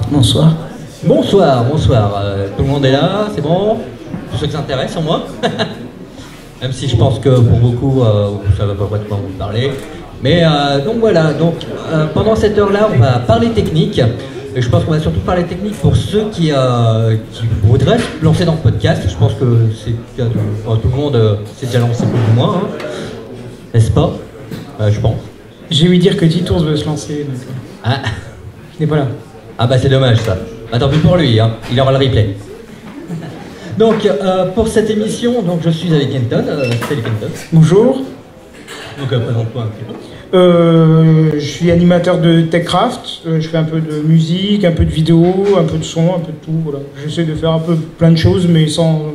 Bonsoir. Bonsoir. Tout le monde est là, c'est bon? Tous ceux qui s'intéressent en moi. Même si je pense que pour beaucoup, ça va pas vraiment vous parler. Mais donc voilà, pendant cette heure-là, on va parler technique. Et je pense qu'on va surtout parler technique pour ceux qui voudraient se lancer dans le podcast. Je pense que tout le monde s'est déjà lancé plus ou moins, hein. N'est-ce pas? Je pense. J'ai ouï dire que Ditours veut se lancer. Donc... Ah. Il n'est pas là. Ah bah c'est dommage ça. Bah, tant pis pour lui, hein. Il aura le replay. Donc pour cette émission, donc, je suis avec Kenton. Salut Kenton. Bonjour. Donc présente-toi un petit peu. Je suis animateur de TechCraft. Je fais un peu de musique, un peu de vidéo, un peu de son, un peu de tout. Voilà. J'essaie de faire un peu plein de choses, mais sans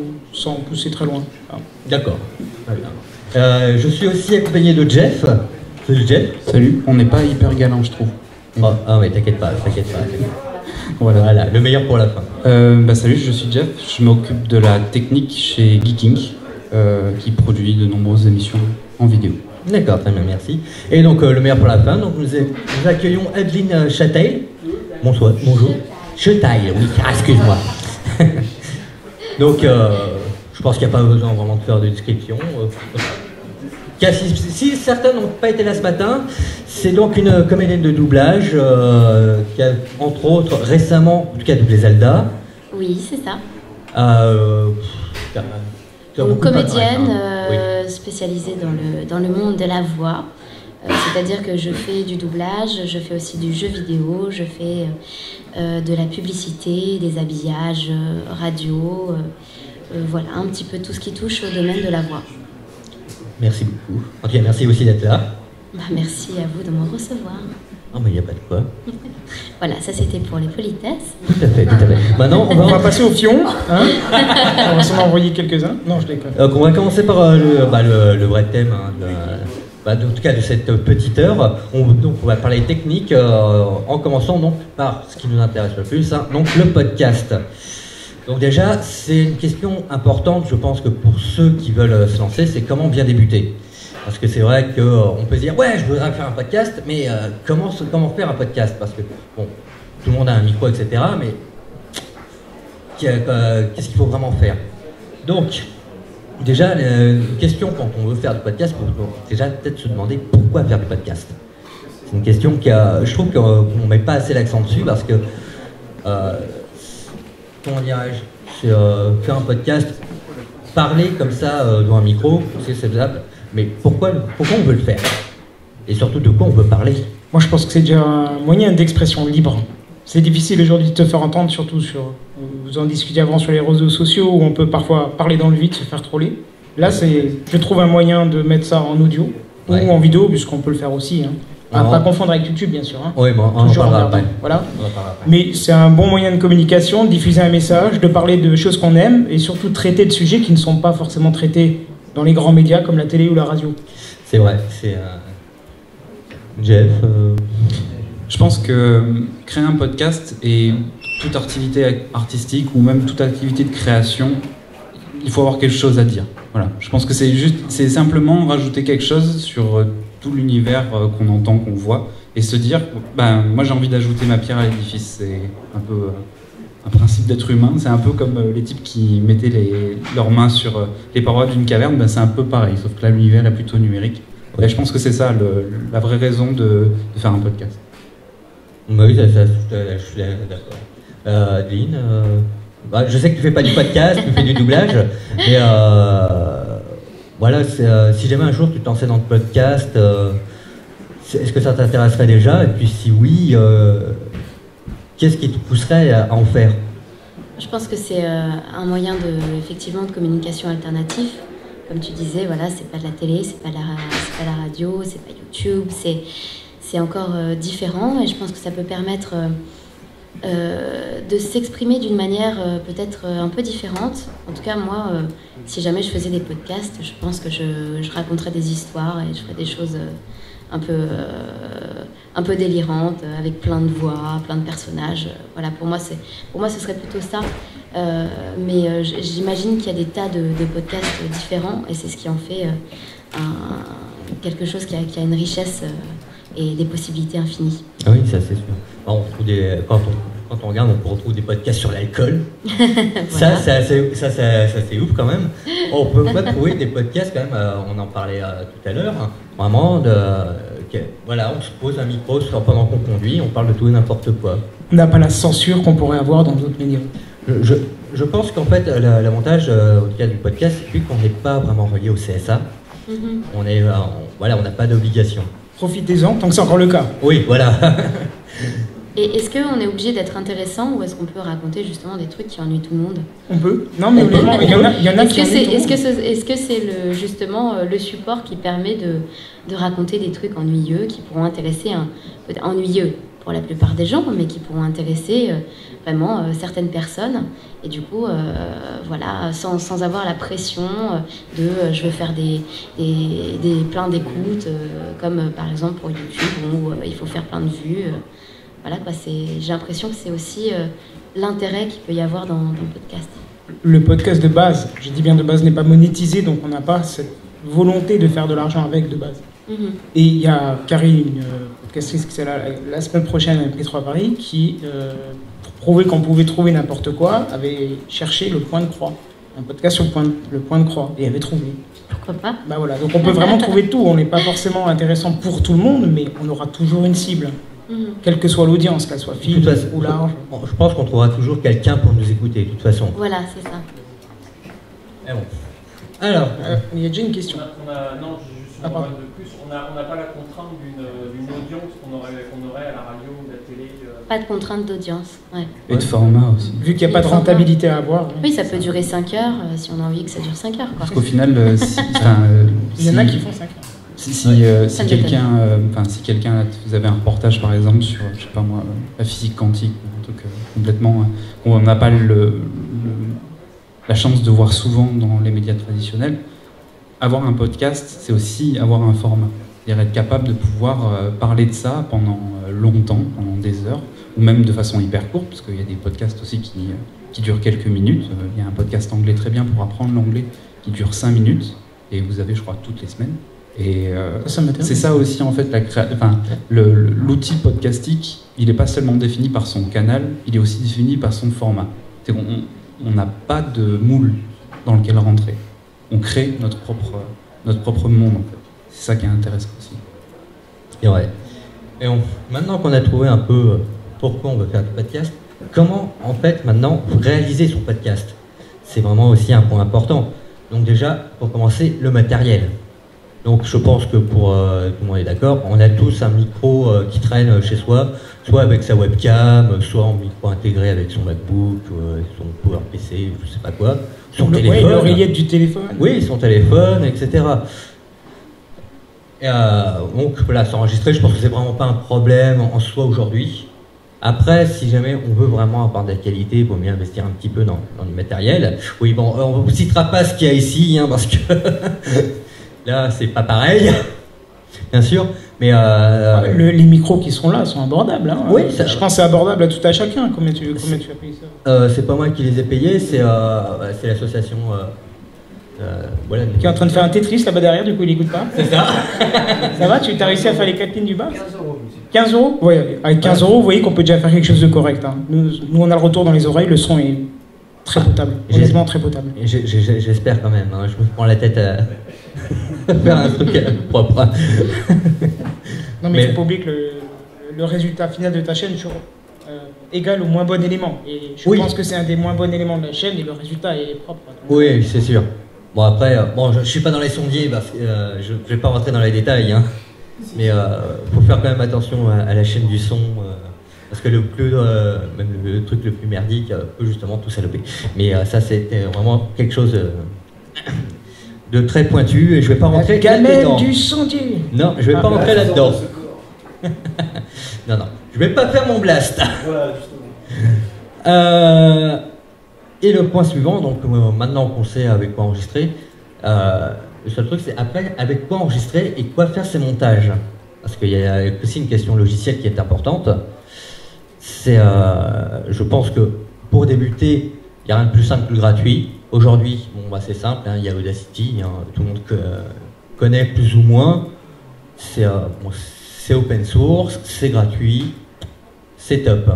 pousser très loin. Voilà. D'accord. Très bien. Je suis aussi accompagné de Jeff. Salut Jeff. Salut. On n'est pas hyper galant, je trouve. Ah mais t'inquiète pas. Voilà, le meilleur pour la fin. Salut, je suis Jeff. Je m'occupe de la technique chez Geeking, qui produit de nombreuses émissions en vidéo. D'accord, très bien, merci. Et donc le meilleur pour la fin, donc nous accueillons Adeline Chatail. Bonsoir, bonjour. Chatail, oui, excuse-moi. Donc je pense qu'il n'y a pas besoin vraiment de faire de description. Si certains n'ont pas été là ce matin, c'est donc une comédienne de doublage qui a entre autres récemment, en tout cas doublé Zelda. Oui, c'est ça. Une comédienne spécialisée dans le monde de la voix. C'est-à-dire que je fais du doublage, je fais aussi du jeu vidéo, je fais de la publicité, des habillages, radio, voilà, un petit peu tout ce qui touche au domaine de la voix. Merci beaucoup. Ok, merci aussi d'être là. Merci à vous de me recevoir. Oh, mais il n'y a pas de quoi. Voilà, ça c'était pour les politesses. Tout à fait. Maintenant, on va passer au fion. Hein. On va s'en envoyer quelques-uns. Non, je déconne. Donc, on va commencer par le vrai thème, hein, en tout cas de cette petite heure. Donc, on va parler technique en commençant donc par ce qui nous intéresse le plus, hein, donc le podcast. Donc déjà, c'est une question importante, je pense que pour ceux qui veulent se lancer, c'est comment bien débuter. Parce que c'est vrai qu'on peut se dire, ouais, je voudrais faire un podcast, mais comment faire un podcast? Parce que, bon, tout le monde a un micro, etc., mais qu'est-ce qu'il faut vraiment faire? Donc, déjà, une question quand on veut faire du podcast, il faut déjà peut-être se demander pourquoi faire du podcast. C'est une question je trouve qu'on ne met pas assez l'accent dessus, parce que... comment dirais-je, faire un podcast, parler comme ça dans un micro, c'est faisable, mais pourquoi on veut le faire? Et surtout, de quoi on veut parler? Moi, je pense que c'est déjà un moyen d'expression libre. C'est difficile aujourd'hui de te faire entendre, surtout vous en discutiez avant sur les réseaux sociaux, où on peut parfois parler dans le vide, se faire troller. Là, je trouve un moyen de mettre ça en audio, ou en vidéo, puisqu'on peut le faire aussi, hein. Pas confondre avec YouTube, bien sûr. Hein. Oui, bon, on en parlera après. Voilà. Mais c'est un bon moyen de communication, de diffuser un message, de parler de choses qu'on aime et surtout de traiter de sujets qui ne sont pas forcément traités dans les grands médias comme la télé ou la radio. C'est vrai. Jeff Je pense que créer un podcast et toute activité artistique ou même toute activité de création, il faut avoir quelque chose à dire. Voilà. Je pense que c'est simplement rajouter quelque chose sur tout l'univers qu'on entend, qu'on voit, et se dire, moi j'ai envie d'ajouter ma pierre à l'édifice. C'est un peu un principe d'être humain, c'est un peu comme les types qui mettaient leurs mains sur les parois d'une caverne, c'est un peu pareil, sauf que là l'univers est plutôt numérique. Et je pense que c'est ça la vraie raison de faire un podcast. Oui, je suis d'accord. Adeline, je sais que tu fais pas du podcast, tu fais du doublage, mais voilà, si jamais un jour tu te lançais dans le podcast, est-ce que ça t'intéresserait déjà? Et puis si oui, qu'est-ce qui te pousserait à en faire? Je pense que c'est un moyen effectivement de communication alternative. Comme tu disais, voilà, c'est pas de la télé, c'est pas la radio, c'est pas YouTube, c'est encore différent, et je pense que ça peut permettre de s'exprimer d'une manière peut-être un peu différente. En tout cas, moi, si jamais je faisais des podcasts, je pense que je raconterais des histoires et je ferais des choses un peu délirantes, avec plein de voix, plein de personnages. Voilà, pour moi, ce serait plutôt ça. Mais j'imagine qu'il y a des tas de podcasts différents, et c'est ce qui en fait quelque chose qui a une richesse et des possibilités infinies. Ah oui, ça c'est sûr. Quand quand on regarde, on retrouve des podcasts sur l'alcool. Voilà. Ça c'est ouf quand même. On peut pas trouver des podcasts quand même, on en parlait tout à l'heure, hein, vraiment, voilà, on se pose un micro pendant qu'on conduit, on parle de tout et n'importe quoi. On n'a pas la censure qu'on pourrait avoir dans d'autres médias. Je pense qu'en fait, l'avantage au cas du podcast, c'est qu'on n'est pas vraiment relié au CSA. On est, voilà, on n'a pas d'obligation. Profitez-en, tant que c'est encore le cas. Oui, voilà. Et est-ce qu'on est obligé d'être intéressant ou est-ce qu'on peut raconter justement des trucs qui ennuient tout le monde? On peut. Non, mais honnêtement, il y en a qui ennuient tout le monde. Est-ce que c'est justement le support qui permet de raconter des trucs ennuyeux qui pourront intéresser, ennuyeux pour la plupart des gens, mais qui pourront intéresser vraiment certaines personnes, et du coup, voilà, sans avoir la pression de je veux faire plein d'écoutes, comme par exemple pour YouTube, où il faut faire plein de vues. Voilà, quoi, j'ai l'impression que c'est aussi l'intérêt qu'il peut y avoir dans le podcast. Le podcast de base, je dis bien de base, n'est pas monétisé, donc on n'a pas cette volonté de faire de l'argent avec de base. Et il y a Karine, une podcastrice qui est là la semaine prochaine à MP3 Paris, qui, pour prouver qu'on pouvait trouver n'importe quoi, avait cherché le point de croix. Un podcast sur le point de croix, et avait trouvé. Pourquoi pas? Bah voilà, donc on peut vraiment trouver tout. On n'est pas forcément intéressant pour tout le monde, mais on aura toujours une cible. Quelle que soit l'audience, qu'elle soit fine ou large. Je pense qu'on trouvera toujours quelqu'un pour nous écouter, de toute façon. Voilà, c'est ça. Et bon. Alors, il y a déjà une question. Non, juste une remarque de plus. On n'a pas la contrainte d'une audience qu'on aurait à la radio ou à la télé. Pas de contrainte d'audience, ouais. Et de format aussi. Vu qu'il n'y a pas de rentabilité à avoir. Oui, ça peut durer 5 heures, si on a envie que ça dure 5 heures. Quoi. Parce qu'au final, il y en a qui font 5 heures. Si quelqu'un, vous avez un reportage par exemple sur, je sais pas moi, la physique quantique, un truc complètement qu'on n'a pas la chance de voir souvent dans les médias traditionnels, avoir un podcast, c'est aussi avoir un format. C'est-à-dire être capable de pouvoir parler de ça pendant longtemps, pendant des heures, ou même de façon hyper courte, parce qu'il y a des podcasts aussi qui durent quelques minutes. Il y a un podcast anglais très bien pour apprendre l'anglais qui dure 5 minutes, et vous avez, je crois, toutes les semaines. Et c'est ça aussi en fait l'outil podcastique, il n'est pas seulement défini par son canal, il est aussi défini par son format. On n'a pas de moule dans lequel rentrer. On crée notre propre monde en fait. C'est ça qui est intéressant aussi. C'est vrai. Et maintenant qu'on a trouvé un peu pourquoi on veut faire du podcast, comment en fait maintenant réaliser son podcast? C'est vraiment aussi un point important. Donc déjà, pour commencer, le matériel. Donc je pense que pour tout le monde est d'accord, on a tous un micro qui traîne chez soi, soit avec sa webcam, soit en micro intégré avec son MacBook, son PowerPC, je sais pas quoi, son téléphone. L'oreillette du téléphone. Oui, son téléphone, etc. Et, donc voilà, s'enregistrer, je pense que c'est vraiment pas un problème en soi aujourd'hui. Après, si jamais on veut vraiment avoir de la qualité, il vaut mieux investir un petit peu dans du matériel. Oui, bon, on ne citera pas ce qu'il y a ici, hein, parce que là, c'est pas pareil, bien sûr. Mais les micros qui sont là sont abordables. Hein. Oui, je pense que c'est abordable à tout à chacun. Combien tu as payé ça? C'est pas moi qui les ai payés, c'est l'association. Voilà, qui est en train de faire un Tetris là-bas derrière, du coup il n'écoute pas. C'est ça. Ça va, tu as réussi à faire les 4 lignes du bas? 15 €. Oui, avec 15 €, vous voyez qu'on peut déjà faire quelque chose de correct. Hein. Nous, on a le retour dans les oreilles, le son est très potable. Honnêtement, très potable. J'espère quand même, hein. Je me prends la tête à faire un truc propre. Non, mais il ne faut pas oublier que le résultat final de ta chaîne est égal au moins bon élément. Et je pense que c'est un des moins bons éléments de la chaîne et le résultat est propre. Oui, c'est sûr. Bon, après, je ne suis pas dans les sondiers, parce que je ne vais pas rentrer dans les détails. Hein. Mais faut faire quand même attention à la chaîne du son, parce que même le truc le plus merdique peut justement tout saloper. Mais ça, c'était vraiment quelque chose de très pointu, et je vais pas rentrer là-dedans. Du sondier. Non, je vais pas rentrer là-dedans. Non, je vais pas faire mon blast. Voilà, justement. Et le point suivant, donc maintenant qu'on sait avec quoi enregistrer, le seul truc c'est après avec quoi enregistrer et quoi faire ses montages. Parce qu'il y a aussi une question logicielle qui est importante. C'est, je pense que pour débuter, il n'y a rien de plus simple que le gratuit. Aujourd'hui, c'est simple, hein, il y a Audacity, hein, tout le monde connaît plus ou moins. C'est open source, c'est gratuit, c'est top.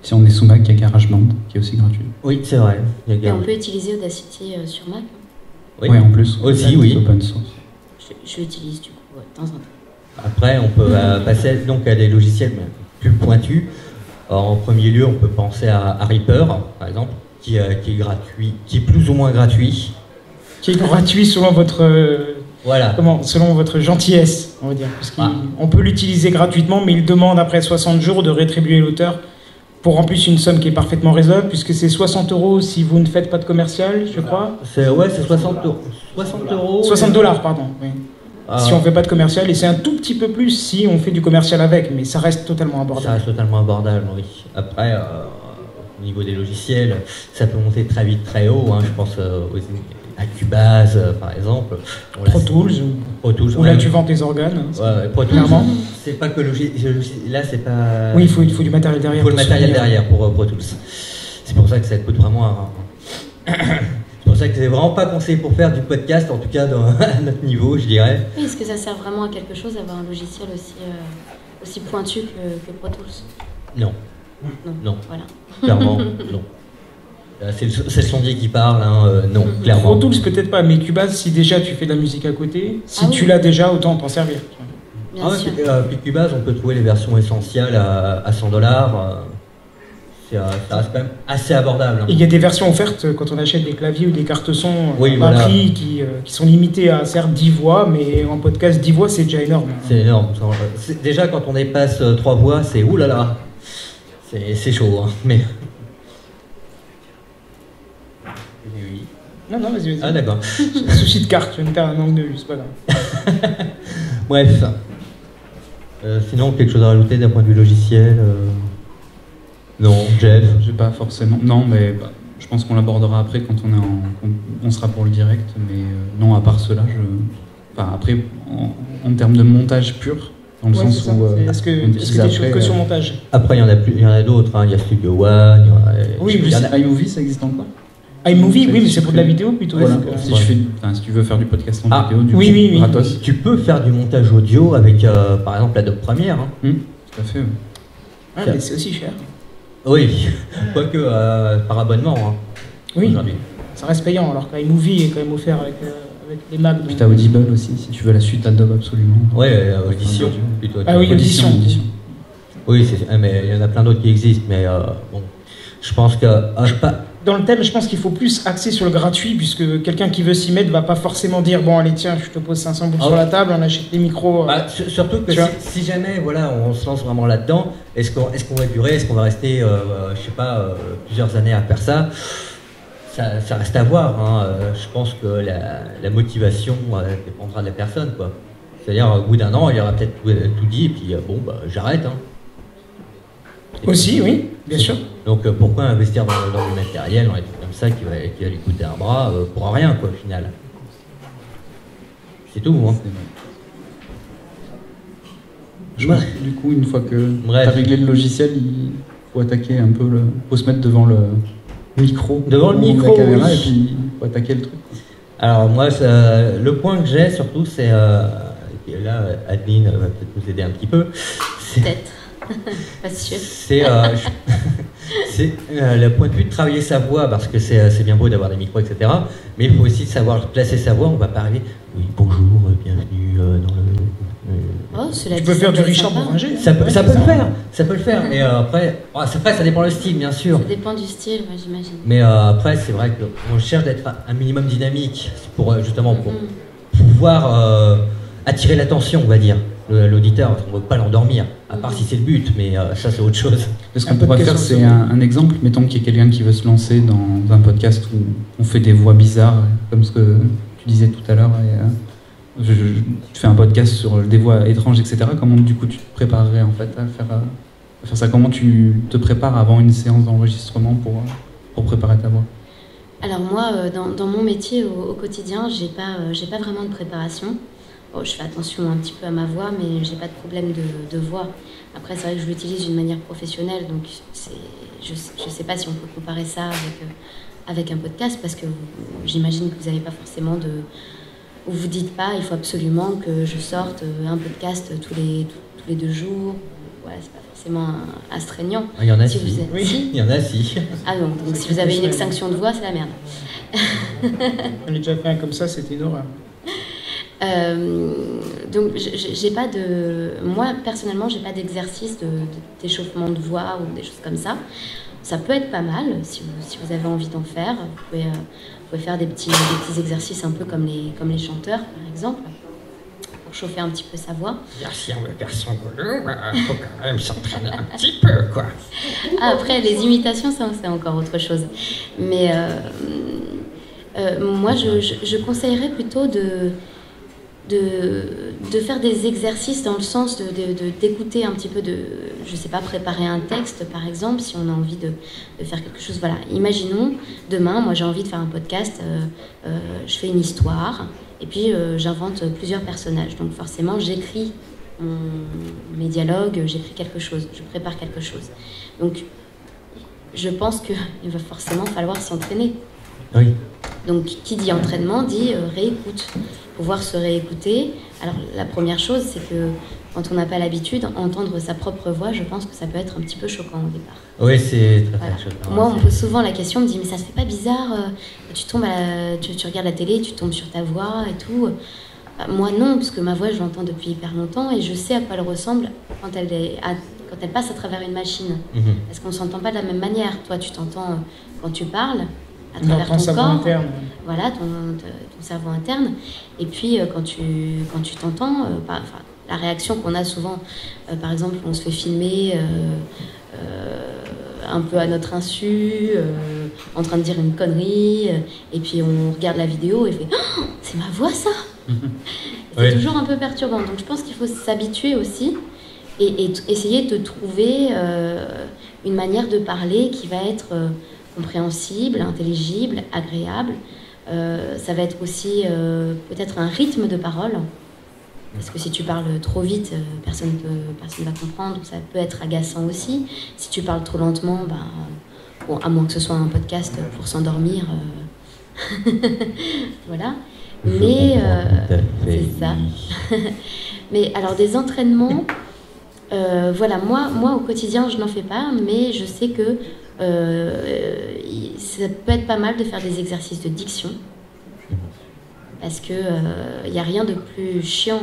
Si on est sous Mac, il y a GarageBand qui est aussi gratuit. Oui, c'est vrai. Il y a Et on peut utiliser Audacity sur Mac. Oui, en plus. Aussi, oui. C'est open source. Je l'utilise du coup de temps en temps. Après, on peut passer donc à des logiciels plus pointus. En premier lieu, on peut penser à Reaper, par exemple, qui est gratuit, qui est plus ou moins gratuit. Qui est gratuit selon votre, Voilà. selon votre gentillesse, on va dire. Parce qu'on peut l'utiliser gratuitement, mais il demande après 60 jours de rétribuer l'auteur pour en plus une somme qui est parfaitement raisonnable, puisque c'est 60 € si vous ne faites pas de commercial, je crois. C'est 60 €. 60 €. 60 $, pardon. Oui. Si on ne fait pas de commercial, et c'est un tout petit peu plus si on fait du commercial avec, mais ça reste totalement abordable. Ça reste totalement abordable, oui. Après, au niveau des logiciels, ça peut monter très vite, très haut. Hein. Je pense à Cubase, par exemple. Pro Tools, ou là tu vends tes organes. Ouais, Pro Tools, clairement. C'est pas que là, c'est pas. Oui, il faut du matériel derrière. Il faut le matériel derrière pour Pro Tools. C'est pour ça que ça coûte vraiment. C'est pour ça que c'est vraiment pas conseillé pour faire du podcast, en tout cas à notre niveau, je dirais. Oui, est-ce que ça sert vraiment à quelque chose d'avoir un logiciel aussi pointu que Pro Tools? Non. Non. Voilà. Clairement, non. C'est le sondier qui parle, hein, non, clairement. Pro Tools peut-être pas, mais Cubase, si déjà tu fais de la musique à côté, si tu l'as déjà, autant t'en servir. Bien sûr. Puis Cubase, on peut trouver les versions essentielles à 100 $. Ça reste quand même assez abordable. Hein. Il y a des versions offertes quand on achète des claviers ou des cartes son voilà. prix qui sont limitées à certes 10 voix, mais en podcast 10 voix c'est déjà énorme. C'est énorme. Déjà quand on dépasse 3 voix, c'est oulala. C'est chaud. Hein. Mais... Oui. Non, vas-y. Ah d'accord. Souci de carte, je vais me faire un angle de vue, c'est pas grave. Bref. Sinon, quelque chose à rajouter d'un point de vue logiciel Non, Jeff. J'ai pas forcément. Non, mais je pense qu'on l'abordera après quand on sera pour le direct. Mais non, à part cela, après, en termes de montage pur, dans le sens où. Est-ce que tu es que sur montage? Après, il y en a d'autres. Hein. Il y a Studio One. iMovie, ça existe encore? iMovie, oui, mais c'est pour de la vidéo plutôt. Voilà. Si tu veux faire du podcast en vidéo, oui. gratos. Tu peux faire du montage audio avec, par exemple, Adobe Premiere. Hein. Tout à fait. Oui. Mais c'est aussi cher. Oui, quoique par abonnement. Hein, oui, ça reste payant, alors qu'iMovie est quand même offert avec les Mac. Puis t'as Audible aussi, si tu veux la suite Adobe absolument. Oui, Audition plutôt. Oui, Audition. Oui, mais il y en a plein d'autres qui existent, mais bon, je pense que... Dans le thème, je pense qu'il faut plus axer sur le gratuit, puisque quelqu'un qui veut s'y mettre va pas forcément dire bon allez tiens, je te pose 500 boules sur la table, on achète des micros. Surtout que si jamais on se lance vraiment là-dedans, est-ce qu'on va durer, est-ce qu'on va rester, je sais pas, plusieurs années à faire ça? Ça reste à voir. Hein. Je pense que la motivation dépendra de la personne, quoi. C'est-à-dire au bout d'un an, il aura peut-être tout dit et puis j'arrête. Hein. Aussi, oui, bien sûr. Donc pourquoi investir dans du matériel, dans des trucs comme ça qui va lui coûter un bras pour rien, quoi, au final. C'est tout, hein. Du coup, une fois que tu as réglé le logiciel, il faut attaquer un peu faut se mettre devant le micro. Devant le micro, la caméra, oui. Et puis il faut attaquer le truc. Alors moi, le point que j'ai surtout, c'est... là, Adeline va peut-être nous aider un petit peu. Peut-être. Pas sûr. C'est le point de vue de travailler sa voix, parce que c'est bien beau d'avoir des micros, etc. Mais il faut aussi savoir placer sa voix. On va pas arriver. Oui, bonjour, bienvenue dans le. Tu peux faire du Richard Bourringer. Ça peut le faire. Mais après, ça dépend le style, bien sûr. Ça dépend du style, moi j'imagine. Mais après, c'est vrai qu'on cherche d'être un minimum dynamique pour justement pour pouvoir attirer l'attention, on va dire. L'auditeur, on ne veut pas l'endormir, à part si c'est le but, mais ça c'est autre chose. Ce qu'on pourrait faire, c'est un exemple. Mettons qu'il y a quelqu'un qui veut se lancer dans un podcast où on fait des voix bizarres, comme ce que tu disais tout à l'heure. Tu fais un podcast sur des voix étranges, etc. Comment du coup tu te préparerais en fait à faire ça? Comment tu te prépares avant une séance d'enregistrement pour préparer ta voix? Alors moi, dans mon métier au quotidien, j'ai pas vraiment de préparation. Bon, je fais attention un petit peu à ma voix, mais j'ai pas de problème de voix. Après, c'est vrai que je l'utilise d'une manière professionnelle, donc je sais pas si on peut comparer ça avec un podcast, parce que j'imagine que vous n'avez pas forcément où vous dites pas, il faut absolument que je sorte un podcast tous les 2 jours. voilà, c'est pas forcément astreignant. Il y en a Si si. vous êtes- Oui, si il y en a si. Ah non, donc si vous avez une extinction de voix, c'est la merde. On a déjà fait un comme ça, c'était une horreur. Donc j'ai pas de... Moi, personnellement, j'ai pas d'exercice d'échauffement de voix ou des choses comme ça. Ça peut être pas mal si vous avez envie d'en faire. Vous pouvez faire des petits exercices un peu comme les chanteurs, par exemple, pour chauffer un petit peu sa voix. Si on veut faire son boulot, il faut quand même s'entraîner un petit peu, quoi. Ah, après, les imitations, ça, c'est encore autre chose. Mais moi, je conseillerais plutôt de faire des exercices dans le sens d'écouter un petit peu je sais pas, préparer un texte par exemple, si on a envie de faire quelque chose. Voilà, imaginons, demain, moi j'ai envie de faire un podcast, je fais une histoire, et puis j'invente plusieurs personnages. Donc forcément, j'écris mes dialogues, j'écris quelque chose, je prépare quelque chose. Donc je pense qu'il va forcément falloir s'entraîner. Oui. Donc, qui dit entraînement dit réécoute. Pouvoir se réécouter. Alors, la première chose, c'est que quand on n'a pas l'habitude, entendre sa propre voix, je pense que ça peut être un petit peu choquant au départ. Oui, c'est très Voilà. choquant. Moi, on me pose souvent la question, on me dit, mais ça se fait pas bizarre, tu regardes la télé, tu tombes sur ta voix et tout. Moi, non, parce que ma voix, je l'entends depuis hyper longtemps et je sais à quoi elle ressemble quand elle passe à travers une machine. Parce qu'on ne s'entend pas de la même manière. Toi, tu t'entends quand tu parles, à travers ton cerveau corps, interne. voilà, ton cerveau interne. Et puis quand tu t'entends, la réaction qu'on a souvent, par exemple, on se fait filmer un peu à notre insu, en train de dire une connerie, et puis on regarde la vidéo et fait oh, c'est ma voix ça. C'est Oui. toujours un peu perturbant. Donc je pense qu'il faut s'habituer aussi et essayer de trouver une manière de parler qui va être compréhensible, intelligible, agréable. Ça va être aussi peut-être un rythme de parole. Parce que si tu parles trop vite, personne va comprendre. Ça peut être agaçant aussi. Si tu parles trop lentement, bon, à moins que ce soit un podcast pour s'endormir, voilà. Mais c'est ça. Mais alors des entraînements, voilà, moi au quotidien je n'en fais pas, mais je sais que ça peut être pas mal de faire des exercices de diction, parce que y a rien de plus chiant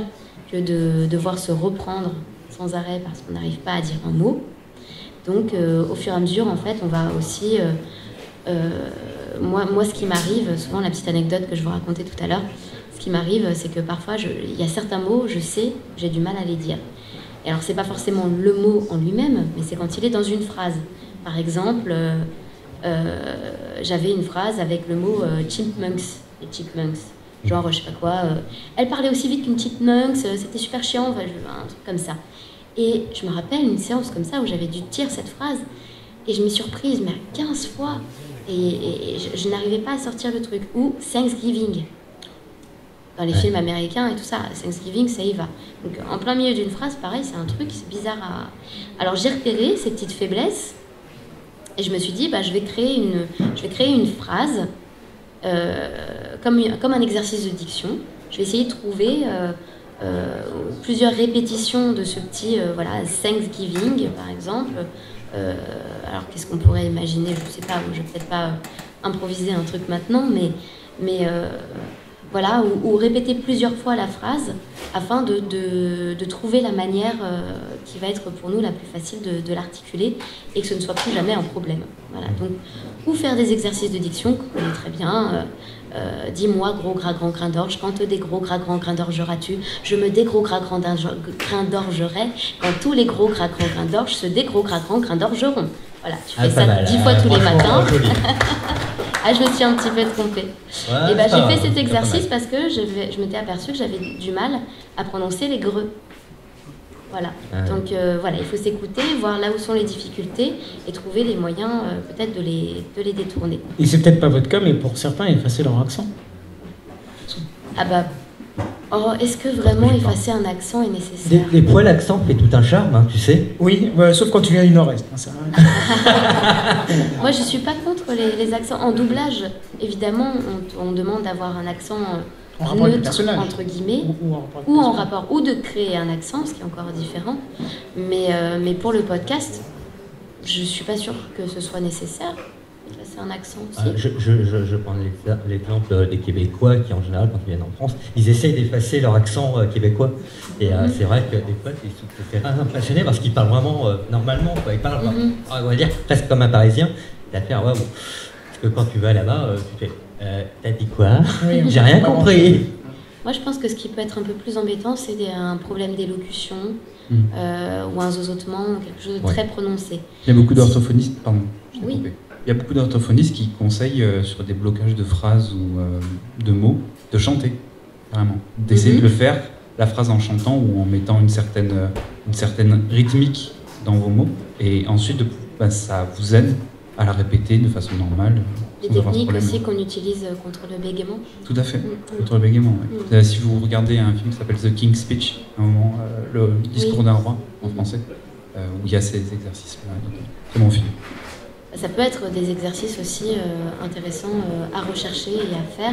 que de devoir se reprendre sans arrêt parce qu'on n'arrive pas à dire un mot. Donc au fur et à mesure, en fait, on va aussi moi ce qui m'arrive souvent, la petite anecdote que je vous racontais tout à l'heure, ce qui m'arrive, c'est que parfois il y a certains mots, je sais, j'ai du mal à les dire. Et alors c'est pas forcément le mot en lui-même, mais c'est quand il est dans une phrase. Par exemple, j'avais une phrase avec le mot chipmunks, les chipmunks. Genre, je sais pas quoi, elle parlait aussi vite qu'une chipmunks, c'était super chiant, enfin, un truc comme ça. Et je me rappelle une séance comme ça où j'avais dû dire cette phrase, et je m'y suis surprise, mais à 15 fois, et je n'arrivais pas à sortir le truc. Ou Thanksgiving, dans les films américains et tout ça, Thanksgiving, ça y va. Donc en plein milieu d'une phrase, pareil, c'est un truc, c'est bizarre à... Alors j'ai repéré ces petites faiblesses, et je me suis dit, je vais créer une phrase comme un exercice de diction. Je vais essayer de trouver plusieurs répétitions de ce petit Thanksgiving, par exemple. Alors qu'est-ce qu'on pourrait imaginer? Je ne sais pas, je ne vais peut-être pas improviser un truc maintenant, mais voilà, ou répéter plusieurs fois la phrase afin de trouver la manière qui va être pour nous la plus facile de l'articuler et que ce ne soit plus jamais un problème. Voilà, donc, ou faire des exercices de diction qu'on connaît très bien. Dis-moi gros gras grand grain d'orge, quand des gros gras grand grain d'orgeras-tu? Je me dégros gras grand grain d'orgerai quand tous les gros gras grand grain d'orge se dégros gras grand grain d'orgeront. Voilà, tu fais ça 10 fois tous les matins. Ah, je me suis un petit peu trompée. Ouais, Et j'ai fait cet c'est exercice parce que je m'étais aperçue que j'avais du mal à prononcer les greux. Voilà. Donc voilà, il faut s'écouter, voir là où sont les difficultés et trouver les moyens peut-être de les détourner. Et c'est peut-être pas votre cas, mais pour certains, effacer leur accent. Ah est-ce que vraiment effacer un accent est nécessaire? Des fois, l'accent fait tout un charme, hein, tu sais. Oui, sauf quand tu viens du Nord-Est. Hein, ça. Moi, je suis pas contre les accents. En doublage, évidemment, on demande d'avoir un accent en rapport avec le neutre, personnage. entre guillemets, Ou en rapport avec ou le en personnage. rapport, ou de créer un accent, ce qui est encore différent. Mais pour le podcast, je suis pas sûre que ce soit nécessaire. C'est un accent aussi. Je prends l'exemple des Québécois qui, en général, quand ils viennent en France, ils essayent d'effacer leur accent québécois. Et c'est vrai que des fois, ils sont très impressionnés parce qu'ils parlent vraiment normalement. Quoi. Ils parlent, on va dire, presque comme un Parisien. T'as fait, ouais, bon. Parce que quand tu vas là-bas, tu fais, t'as dit quoi? Oui, J'ai rien compris. Moi, je pense que ce qui peut être un peu plus embêtant, c'est un problème d'élocution ou un zozotement, quelque chose de très prononcé. Il y a beaucoup d'orthophonistes, pardon, je t'ai Oui. coupé. Il y a beaucoup d'orthophonistes qui conseillent sur des blocages de phrases ou de mots de chanter, vraiment. D'essayer de le faire, la phrase en chantant ou en mettant une certaine rythmique dans vos mots. Et ensuite, ça vous aide à la répéter de façon normale. Des sans avoir de techniques problème. aussi qu'on utilise contre le bégaiement. Tout à fait, contre le bégaiement. Ouais. Si vous regardez un film qui s'appelle The King's Speech, à un moment, le discours d'un roi en français, où il y a ces exercices-là. C'est mon film. Ça peut être des exercices aussi intéressants à rechercher et à faire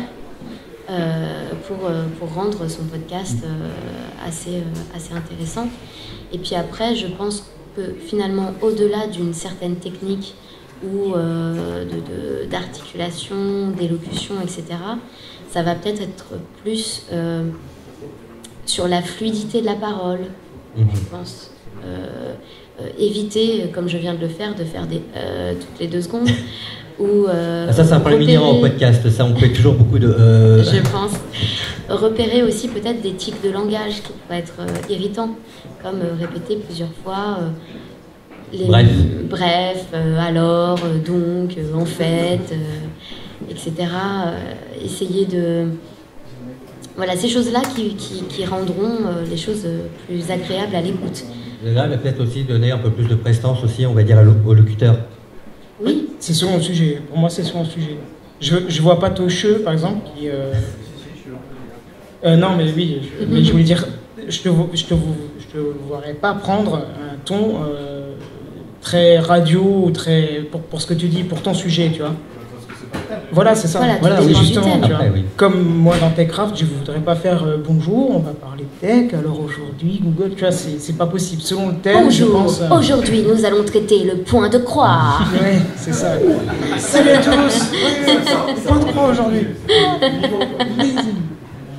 pour rendre son podcast assez intéressant. Et puis après, je pense que finalement, au-delà d'une certaine technique ou d'articulation, d'élocution, etc., ça va peut-être être plus sur la fluidité de la parole, je pense. Éviter, comme je viens de le faire, de faire des toutes les 2 secondes. Ou, ça, c'est un problème inhérent au podcast. Ça, on fait toujours beaucoup de... Je pense. Repérer aussi peut-être des tics de langage qui pourraient être irritants, comme répéter plusieurs fois bref, alors, donc, en fait, etc. Essayer de... Voilà, ces choses-là qui rendront les choses plus agréables à l'écoute. Là, il va peut-être aussi donner un peu plus de prestance aussi, on va dire, au locuteur. Oui. C'est selon le sujet. Pour moi, c'est selon le sujet. Je vois pas Tocheux, par exemple, qui... non, mais oui, mais je voulais dire, je te voudrais pas prendre un ton très radio ou très... Pour ce que tu dis, pour ton sujet, tu vois. Voilà, c'est ça. Voilà, oui, dépend du justement, thème. tu vois. Après, oui. Comme moi dans TechCraft, je voudrais pas faire bonjour, on va parler de tech, alors aujourd'hui, Google, tu vois, c'est pas possible. Selon le thème, je Bonjour, pense... aujourd'hui nous allons traiter le point de croix. Ouais, c'est ça. Salut à tous. Point de croix aujourd'hui.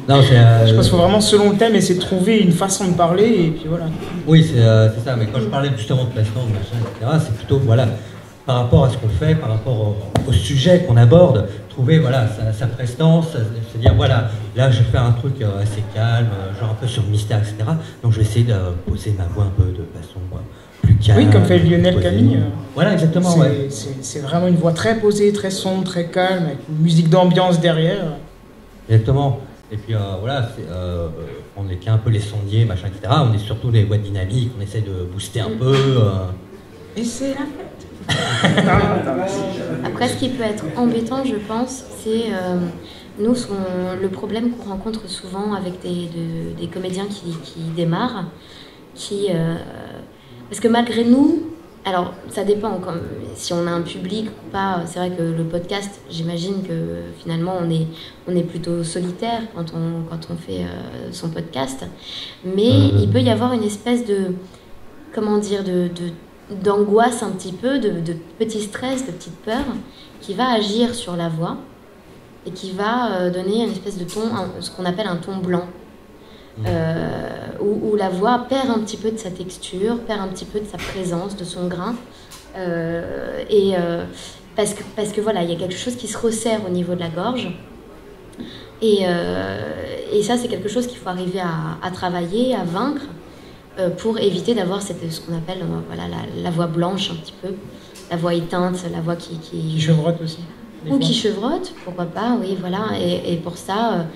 Non, Je pense qu'il faut vraiment, selon le thème, essayer de trouver une façon de parler, et puis voilà. oui, c'est ça. Mais quand je parlais justement de prestance, machin, etc., c'est plutôt, voilà, par rapport à ce qu'on fait, par rapport au sujet qu'on aborde, trouver, voilà, sa prestance, se dire, voilà, là, je fais un truc assez calme, genre un peu sur le mystère, etc. Donc, je vais essayer de poser ma voix un peu de façon plus calme. Oui, comme fait Lionel posée. Camille. Voilà, exactement, ouais. C'est vraiment une voix très posée, très sombre, très calme, avec une musique d'ambiance derrière. Exactement. Et puis voilà, on est un peu les sondiers, machin, etc. On est surtout les voix dynamiques, on essaie de booster un peu. Et c'est la fête. Après, ce qui peut être embêtant, je pense, c'est nous, le problème qu'on rencontre souvent avec des comédiens qui démarrent, parce que malgré nous, alors ça dépend si on a un public ou pas. C'est vrai que le podcast, j'imagine que finalement on est plutôt solitaire quand on fait son podcast, mais il peut y avoir une espèce de, comment dire, d'angoisse un petit peu, de petit stress, de petite peur qui va agir sur la voix et qui va donner une espèce de ton, ce qu'on appelle un ton blanc, où la voix perd un petit peu de sa texture, perd un petit peu de sa présence, de son grain, parce que voilà, il y a quelque chose qui se resserre au niveau de la gorge, et ça c'est quelque chose qu'il faut arriver à travailler, à vaincre, pour éviter d'avoir ce qu'on appelle voilà, la voix blanche un petit peu, la voix éteinte, la voix qui chevrotte aussi. Ou qui chevrotte, pourquoi pas, oui, voilà. Et pour ça,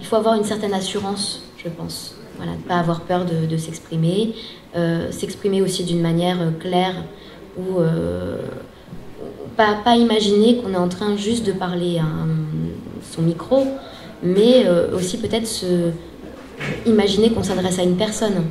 il faut avoir une certaine assurance, je pense. Voilà, ne pas avoir peur de s'exprimer, s'exprimer aussi d'une manière claire, ou pas imaginer qu'on est en train juste de parler à son micro, mais aussi peut-être imaginer qu'on s'adresse à une personne.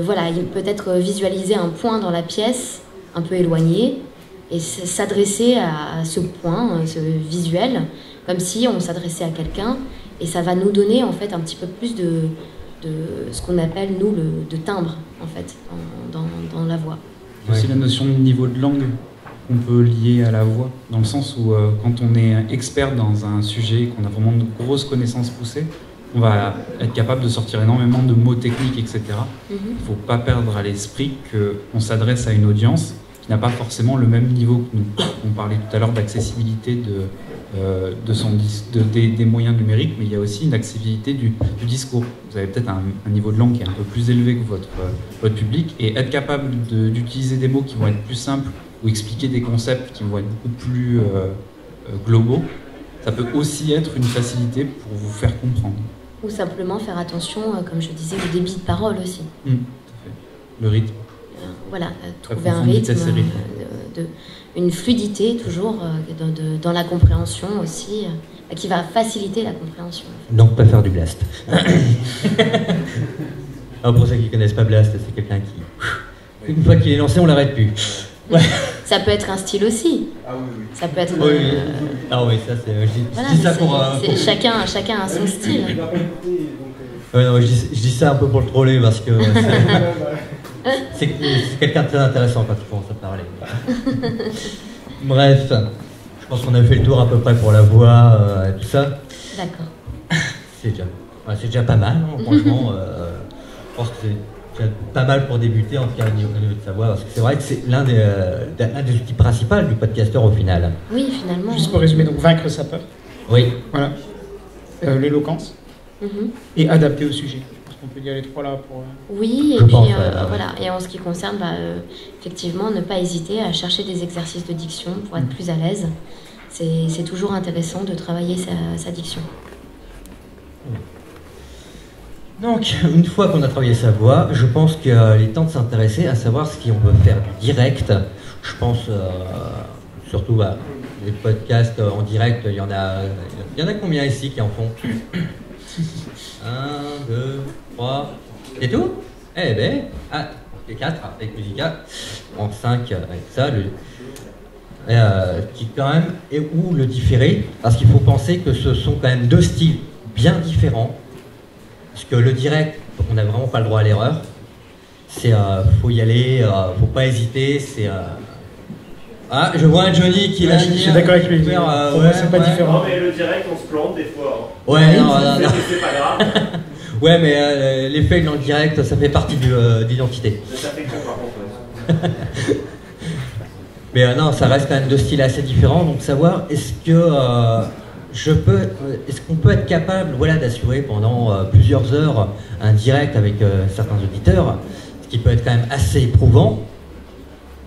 Voilà, peut-être visualiser un point dans la pièce, un peu éloigné, et s'adresser à ce point, ce visuel, comme si on s'adressait à quelqu'un, et ça va nous donner en fait un petit peu plus de ce qu'on appelle nous de timbre en fait dans la voix. Il y a aussi la notion de niveau de langue qu'on peut lier à la voix, dans le sens où quand on est expert dans un sujet, qu'on a vraiment de grosses connaissances poussées, on va être capable de sortir énormément de mots techniques, etc. Il ne faut pas perdre à l'esprit qu'on s'adresse à une audience qui n'a pas forcément le même niveau que nous. On parlait tout à l'heure d'accessibilité des moyens numériques, mais il y a aussi une accessibilité du discours. Vous avez peut-être un niveau de langue qui est un peu plus élevé que votre public, et être capable d'utiliser des mots qui vont être plus simples ou expliquer des concepts qui vont être beaucoup plus globaux, ça peut aussi être une facilité pour vous faire comprendre. Ou simplement faire attention, comme je disais, au débit de parole aussi. Tout à fait. Le rythme. Voilà, trouver un rythme, une fluidité toujours dans la compréhension aussi, qui va faciliter la compréhension. Donc pas faire du blast. Alors pour ceux qui ne connaissent pas blast, c'est quelqu'un qui, une fois qu'il est lancé, on l'arrête plus. Ouais. Ça peut être un style aussi. Ah oui. Ça peut être. Oui. Ah oui, ça c'est. Voilà, je dis ça pour. Chacun a son style. Ouais, non, je dis ça un peu pour le troller parce que c'est quelqu'un de très intéressant quand il commence à parler. Bref, je pense qu'on a fait le tour à peu près pour la voix et tout ça. D'accord. C'est déjà pas mal, hein, franchement. Je pense que c'est pas mal pour débuter, en tout cas au niveau de sa voix, parce que c'est vrai que c'est l'un des outils principaux du podcasteur au final. Oui, finalement. Juste pour résumer, donc vaincre sa peur. Oui. Voilà. L'éloquence. Et adapter au sujet. Je pense qu'on peut dire les trois là pour. Oui, et puis voilà. Et en ce qui concerne, effectivement, ne pas hésiter à chercher des exercices de diction pour être plus à l'aise. C'est toujours intéressant de travailler sa diction. Donc, une fois qu'on a travaillé sa voix, je pense qu'il est temps de s'intéresser à savoir ce qu'on peut faire du direct. Je pense surtout les podcasts en direct, il y en a combien ici qui en font 1, 2, 3, c'est tout? Eh ben, 4 avec Musica, en 5 avec ça, qui quand même est où le différer, parce qu'il faut penser que ce sont quand même deux styles bien différents. Parce que le direct, on n'a vraiment pas le droit à l'erreur. Faut y aller, faut pas hésiter. Ah, je vois un Johnny qui l'a. Je suis d'accord avec lui. C'est pas différent. Non, mais le direct, on se plante des fois. Ouais, non. C'est pas grave. Ouais, mais les fails dans le direct, ça fait partie de l'identité. Ça fait que par contre. Mais non, ça reste quand même deux styles assez différents. Donc savoir, est-ce qu'on peut être capable d'assurer pendant plusieurs heures un direct avec certains auditeurs, ce qui peut être quand même assez éprouvant,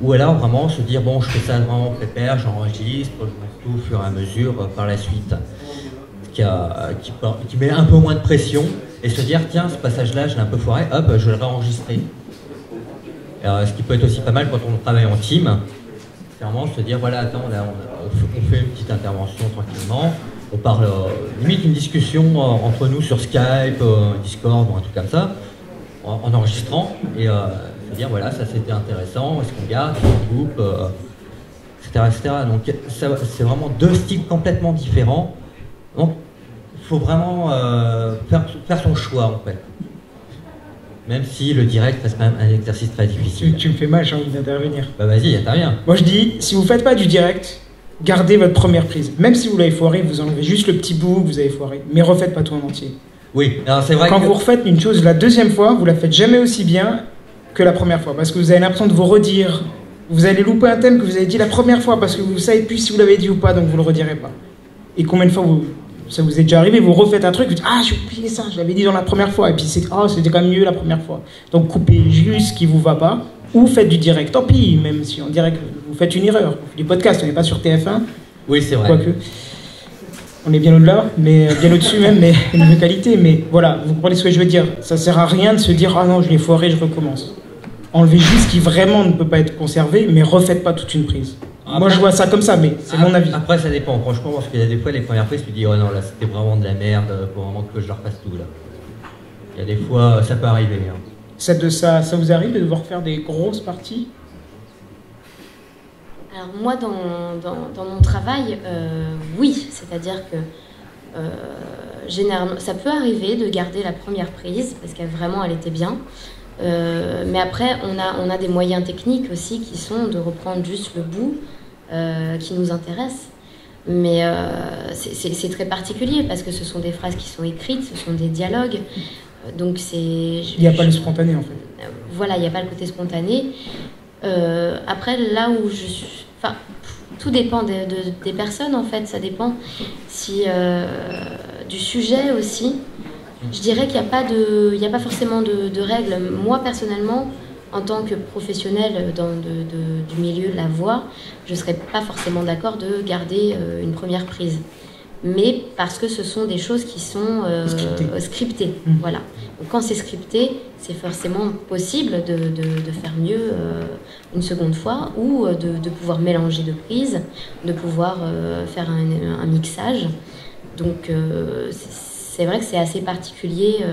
ou alors vraiment se dire bon, je fais ça vraiment prépare, j'enregistre, je mets tout au fur et à mesure par la suite, qui met un peu moins de pression, et se dire tiens, ce passage-là, je l'ai un peu foiré, hop, je vais le réenregistrer. Ce qui peut être aussi pas mal quand on travaille en team, c'est vraiment se dire voilà, attends, là, on fait une petite intervention tranquillement. On parle limite une discussion entre nous sur Skype, Discord ou un truc comme ça, en enregistrant, et se dire voilà, ça c'était intéressant, est-ce qu'on garde, est-ce qu'on coupe, etc. Donc c'est vraiment deux styles complètement différents. Donc il faut vraiment faire son choix en fait. Même si le direct reste quand même un exercice très difficile. Tu me fais mal, j'ai envie d'intervenir. Bah vas-y, interviens. Moi je dis, si vous faites pas du direct, gardez votre première prise. Même si vous l'avez foiré, vous enlevez juste le petit bout que vous avez foiré. Mais refaites pas tout en entier. Oui, alors c'est vrai Quand vous refaites une chose la deuxième fois, vous la faites jamais aussi bien que la première fois. Parce que vous avez l'impression de vous redire. Vous allez louper un thème que vous avez dit la première fois parce que vous savez plus si vous l'avez dit ou pas, donc vous le redirez pas. Et combien de fois ça vous est déjà arrivé, vous refaites un truc, vous dites ah j'ai oublié ça, je l'avais dit dans la première fois, et puis c'était quand même mieux la première fois. Donc coupez juste ce qui vous va pas, ou faites du direct. Tant pis, même si en direct vous faites une erreur. Du podcast, on n'est pas sur TF1. Oui, c'est vrai. Quoique, on est bien au-delà, mais bien au-dessus même, mais une bonne qualité. Mais voilà, vous comprenez ce que je veux dire. Ça sert à rien de se dire ah non, je l'ai foiré, je recommence. Enlevez juste ce qui vraiment ne peut pas être conservé, mais refaites pas toute une prise. Après, moi je vois ça comme ça, mais c'est mon avis. Après ça dépend, franchement, parce qu'il y a des fois les premières prises, tu dis oh non là c'était vraiment de la merde, faut vraiment que je leur fasse tout là. Il y a des fois, ça peut arriver. Hein. Ça vous arrive de devoir faire des grosses parties? Alors moi, dans mon travail, oui, c'est-à-dire que généralement, ça peut arriver de garder la première prise parce qu'elle était bien. Mais après, on a des moyens techniques aussi qui sont de reprendre juste le bout qui nous intéresse. Mais c'est très particulier parce que ce sont des phrases qui sont écrites, ce sont des dialogues. Donc il n'y a pas le spontané en fait. Voilà, il n'y a pas le côté spontané. Après, là où je suis... Enfin, tout dépend des personnes en fait, ça dépend du sujet aussi. Je dirais qu'il n'y a pas forcément de règles. Moi, personnellement, en tant que professionnelle du milieu de la voix, je ne serais pas forcément d'accord de garder une première prise. Mais parce que ce sont des choses qui sont scriptées. Voilà. Donc, quand c'est scripté, c'est forcément possible de faire mieux une seconde fois ou de pouvoir mélanger de prises, de pouvoir faire un mixage. Donc, c'est vrai que c'est assez particulier.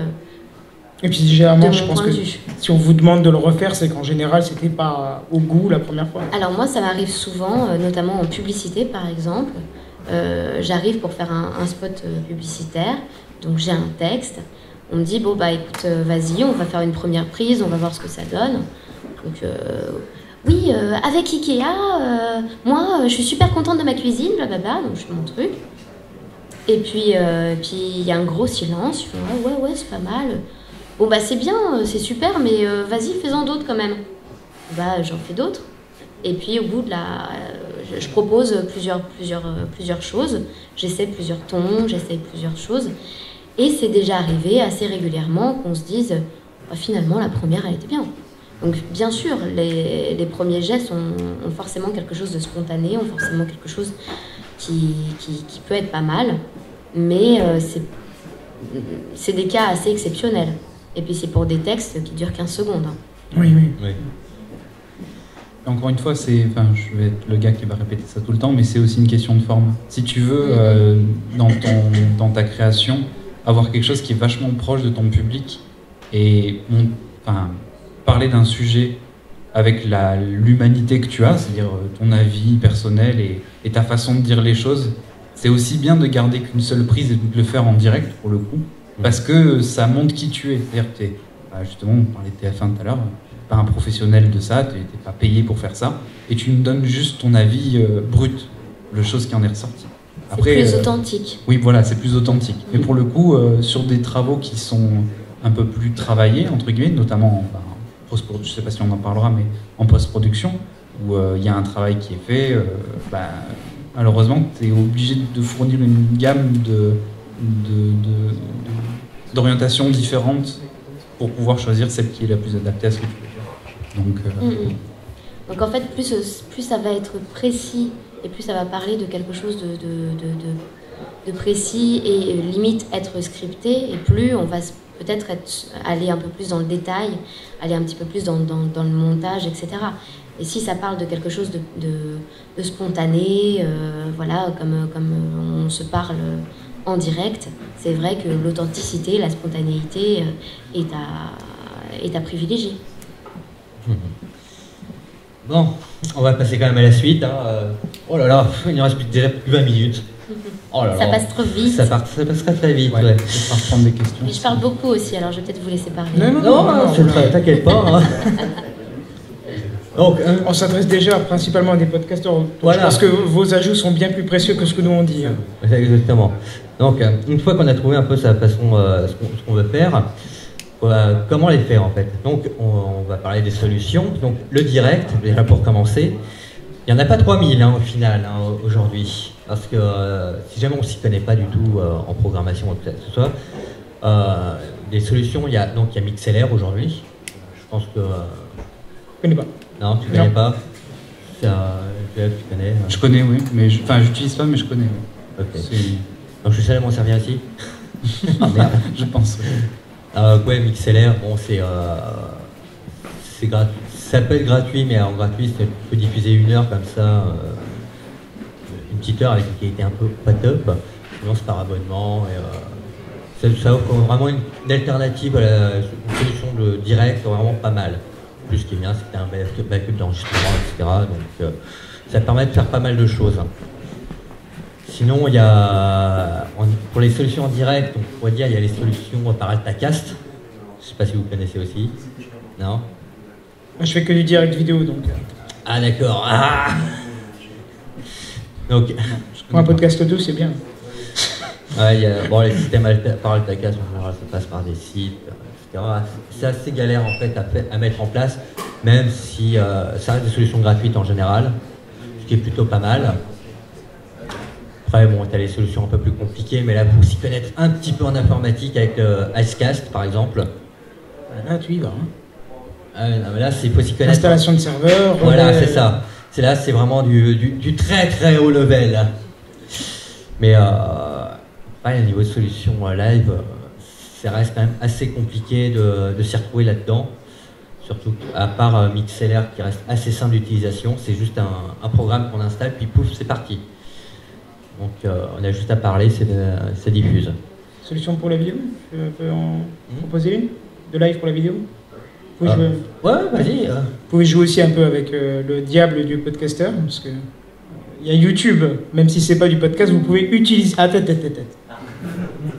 Et puis généralement, je pense que si on vous demande de le refaire, c'est qu'en général, c'était pas au goût la première fois. Alors moi, ça m'arrive souvent, notamment en publicité par exemple. J'arrive pour faire un spot publicitaire, donc j'ai un texte. On me dit, bon bah écoute, vas-y, on va faire une première prise, on va voir ce que ça donne. Donc oui, avec Ikea, moi je suis super contente de ma cuisine, blablabla, donc je fais mon truc. Et puis il y a un gros silence, je fais ouais, c'est pas mal. Bon bah c'est bien, c'est super, mais vas-y, fais-en d'autres quand même. Bah j'en fais d'autres. Et puis au bout de je propose plusieurs choses, j'essaie plusieurs tons, j'essaie plusieurs choses. Et c'est déjà arrivé assez régulièrement qu'on se dise finalement la première elle était bien. Donc bien sûr, les premiers gestes ont forcément quelque chose de spontané, ont forcément quelque chose qui peut être pas mal, mais c'est des cas assez exceptionnels. Et puis c'est pour des textes qui durent 15 secondes. Hein. Oui. Encore une fois, je vais être le gars qui va répéter ça tout le temps, mais c'est aussi une question de forme. Si tu veux, dans ta création, avoir quelque chose qui est vachement proche de ton public et parler d'un sujet avec l'humanité que tu as, c'est-à-dire ton avis personnel et ta façon de dire les choses, c'est aussi bien de garder qu'une seule prise et de le faire en direct, pour le coup, parce que ça montre qui tu es. C'est-à-dire justement, on parlait de TF1 tout à l'heure, pas un professionnel de ça, tu n'es pas payé pour faire ça, et tu me donnes juste ton avis brut, le chose qui en est ressorti. Après, c'est plus authentique. Oui, voilà, c'est plus authentique. Mais pour le coup, sur des travaux qui sont un peu plus travaillés, entre guillemets, notamment je ne sais pas si on en parlera, mais en post-production, où il y a un travail qui est fait, malheureusement, tu es obligé de fournir une gamme d'orientations différentes pour pouvoir choisir celle qui est la plus adaptée à ce que tu veux faire. Donc en fait, plus ça va être précis et plus ça va parler de quelque chose de précis et limite être scripté, et plus on va peut-être aller un peu plus dans le détail, aller un petit peu plus dans le montage, etc. Et si ça parle de quelque chose de spontané, voilà, comme on se parle en direct, c'est vrai que l'authenticité, la spontanéité est à privilégier. Bon, on va passer quand même à la suite. Hein. Oh là là, il ne reste déjà plus 20 minutes. Oh là là. Ça passe trop vite. Ça passera très vite. Ouais. Ouais. Je vais reprendre des questions. Mais je parle beaucoup aussi, alors je vais peut-être vous laisser parler. Non, t'inquiète pas. Hein. Donc, on s'adresse déjà principalement à des podcasteurs. Voilà. Je pense que vos ajouts sont bien plus précieux que ce que nous on dit. Exactement. Donc, une fois qu'on a trouvé un peu sa façon, ce qu'on veut faire, comment les faire en fait. Donc, on va parler des solutions. Donc, le direct, déjà pour commencer, il n'y en a pas 3000 au final aujourd'hui. Parce que si jamais on ne s'y connaît pas du tout en programmation ou quoi que ce soit, des solutions, il y a MixLR aujourd'hui. Je pense que. Je connais pas. Non, tu connais pas. Tu connais. Je connais, oui, mais j'utilise pas, mais je connais. Oui. Ok. Donc je suis seul à m'en servir ici. Ah merde. Je pense. Ouais, MixLR, bon, c'est gratuit. Ça peut être gratuit, mais en gratuit, tu peux diffuser 1 heure comme ça, une petite heure avec une qualité un peu pas top. Sinon, c'est par abonnement. Et, ça offre vraiment une alternative à une solution de direct, vraiment pas mal. En plus, ce qui est bien, c'est que tu as un backup d'enregistrement, etc. Donc, Ça permet de faire pas mal de choses. Sinon, il y a, pour les solutions en direct, on pourrait dire il y a les solutions par Altacast. Je ne sais pas si vous connaissez aussi. Non? Moi, je fais que du direct vidéo, donc... Ah d'accord. Ah donc, pour un podcast audio, c'est bien. ouais, bon, les systèmes par Altacast, en général, ça passe par des sites, etc. C'est assez galère en fait à mettre en place, même si ça reste des solutions gratuites en général, ce qui est plutôt pas mal. Après, bon, tu as les solutions un peu plus compliquées, mais là, il faut s'y connaître un petit peu en informatique avec Icecast, par exemple. Là, tu y vas. Hein. Ah, non, mais là, il faut s'y connaître. Installation de serveur. Voilà, c'est ça. Là, c'est vraiment du très très haut level. Mais au niveau de solution live, ça reste quand même assez compliqué de s'y retrouver là-dedans. Surtout à part MixLR qui reste assez simple d'utilisation. C'est juste un programme qu'on installe, puis pouf, c'est parti. Donc on a juste à parler, ça diffuse. Solution pour la vidéo? Je peux en proposer une? De live pour la vidéo? Vous jouer... Ouais, vas-y. Vous pouvez jouer aussi un peu avec le diable du podcaster, parce que il y a YouTube, même si c'est pas du podcast, vous pouvez utiliser...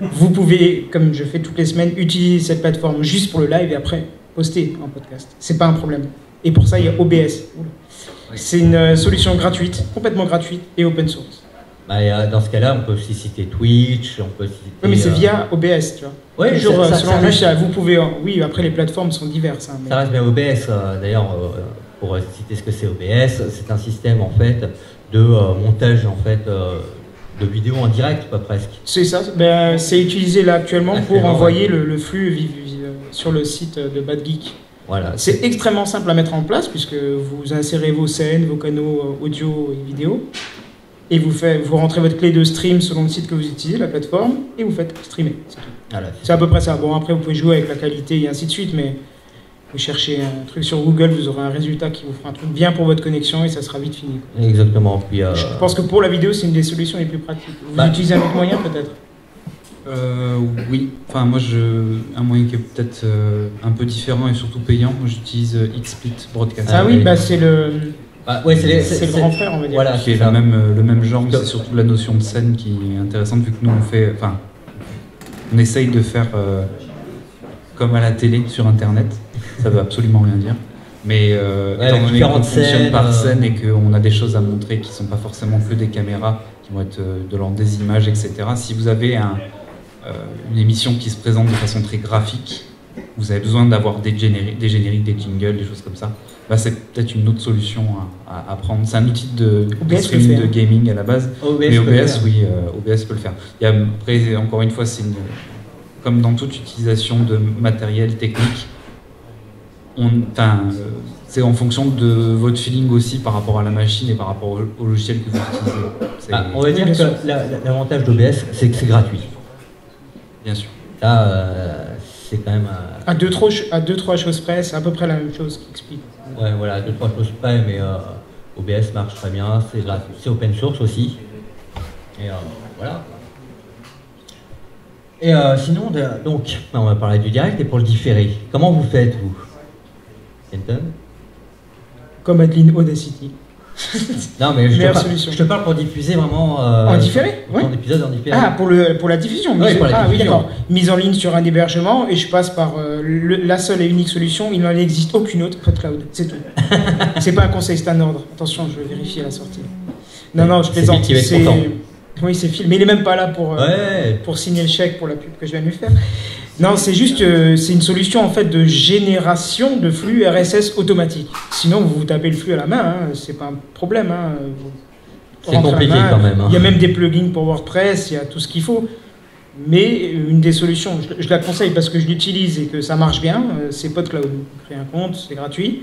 Vous pouvez, comme je fais toutes les semaines, utiliser cette plateforme juste pour le live et après poster en podcast. C'est pas un problème. Et pour ça, il y a OBS. C'est une solution gratuite, complètement gratuite et open source. Bah, dans ce cas-là, on peut aussi citer Twitch, on peut citer... Oui, mais c'est via OBS, tu vois. Oui, toujours selon reste... vous pouvez... Oui, après les plateformes sont diverses. Hein, mais... Ça reste bien OBS. D'ailleurs, pour citer ce que c'est OBS, c'est un système en fait de montage en fait de vidéos en direct, pas presque. C'est ça. Ben, c'est utilisé là actuellement pour envoyer le flux sur le site de Bad Geek. Voilà. C'est extrêmement simple à mettre en place puisque vous insérez vos scènes, vos canaux audio et vidéo. Et vous rentrez votre clé de stream selon le site que vous utilisez, la plateforme, et vous faites streamer. Voilà, c'est à peu près ça. Bon, après, vous pouvez jouer avec la qualité et ainsi de suite, mais vous cherchez un truc sur Google, vous aurez un résultat qui vous fera un truc bien pour votre connexion et ça sera vite fini. Exactement. Puis, je pense que pour la vidéo, c'est une des solutions les plus pratiques. Vous utilisez un autre moyen, peut-être? Oui. Enfin, moi, un moyen qui est peut-être un peu différent et surtout payant, moi, j'utilise XSplit Broadcast. Ah oui, bah, c'est le... ouais, c'est le grand frère, on va dire. Voilà, qui est le même genre, mais c'est surtout la notion de scène qui est intéressante, vu que nous, on essaye de faire comme à la télé sur Internet. Ça veut absolument rien dire. Mais étant donné qu'on fonctionne par scène et qu'on a des choses à montrer qui ne sont pas forcément que des caméras, qui vont être de l'ordre des images, etc. Si vous avez une émission qui se présente de façon très graphique, vous avez besoin d'avoir des génériques, des jingles, des choses comme ça. Bah, c'est peut-être une autre solution à prendre. C'est un outil de streaming de gaming à la base, mais OBS, oui, OBS peut le faire. Après, encore une fois, comme dans toute utilisation de matériel technique, c'est en fonction de votre feeling aussi par rapport à la machine et par rapport au logiciel que vous utilisez. On va dire que l'avantage d'OBS, c'est que c'est gratuit. Bien sûr. Là, c'est quand même... À deux, trois choses près, c'est à peu près la même chose qui explique. Ouais, voilà, à 2-3 choses près, mais OBS marche très bien, c'est gratuit, c'est open source aussi. Et voilà. Et sinon, donc, on va parler du direct et pour le différer. Comment vous faites, vous, Kenton? Comme Adeline Audacity. Non, mais je te parle pour diffuser vraiment... en différé? Oui. En épisode en différé. Ah, pour la diffusion. Oui, pour la diffusion. Oui, d'accord. Mise en ligne sur un hébergement et je passe par la seule et unique solution, il n'en existe aucune autre, PodCloud. C'est tout. C'est pas un conseil, c'est un ordre. Attention, je vais vérifier à la sortie. Non, je plaisante. Oui, c'est Phil, mais il est même pas là pour signer le chèque pour la pub que je viens de lui faire. Non, c'est juste, c'est une solution en fait de génération de flux RSS automatique. Sinon, vous tapez le flux à la main, hein, c'est pas un problème. Hein, c'est compliqué quand même. Hein. Il y a même des plugins pour WordPress, il y a tout ce qu'il faut. Mais une des solutions, je la conseille parce que je l'utilise et que ça marche bien, c'est PodCloud. Vous créez un compte, c'est gratuit.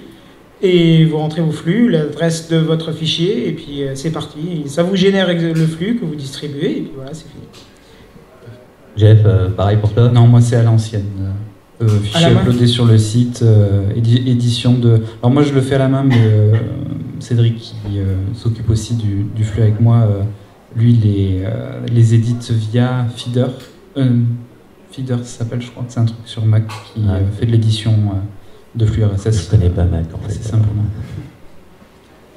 Et vous rentrez vos flux, l'adresse de votre fichier, et puis c'est parti. Et ça vous génère le flux que vous distribuez, et puis voilà, c'est fini. Jeff, pareil pour toi? Non, moi c'est à l'ancienne. Fichier uploadé sur le site, édition de... Alors moi je le fais à la main, mais Cédric qui s'occupe aussi du flux avec moi, lui les édite via Feeder. Feeder ça s'appelle, je crois que c'est un truc sur Mac qui fait de l'édition de flux RSS. Je connais pas Mac en fait. C'est simplement.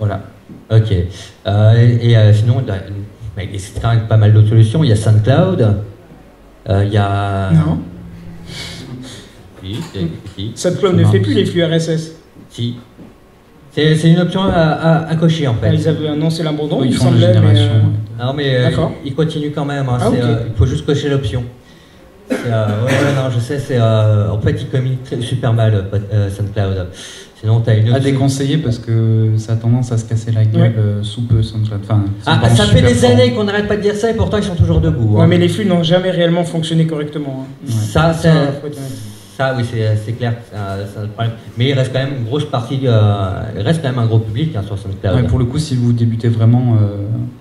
Voilà. Ok. Sinon, il existe quand même pas mal d'autres solutions. Il y a SoundCloud. Il y a... Non. Si. SoundCloud ne fait plus les flux RSS. Si. C'est une option à cocher en fait. Ils avaient annoncé l'abandon, Ils il font la semblait, génération. Non mais D'accord. ils continuent quand même. Hein. Ah, ok. Il faut juste cocher l'option. Non, je sais. En fait, ils communiquent super mal SoundCloud. Sinon, t'as une À déconseiller parce que ça a tendance à se casser la gueule sous peu SoundCloud. Enfin, ça fait des années qu'on n'arrête pas de dire ça et pourtant ils sont toujours debout. Ouais, mais les flux n'ont jamais réellement fonctionné correctement. Hein. Ça, oui, c'est clair, c'est un problème. Mais il reste quand même une grosse partie, il reste quand même un gros public sur SoundCloud. Ouais, pour le coup, si vous débutez vraiment,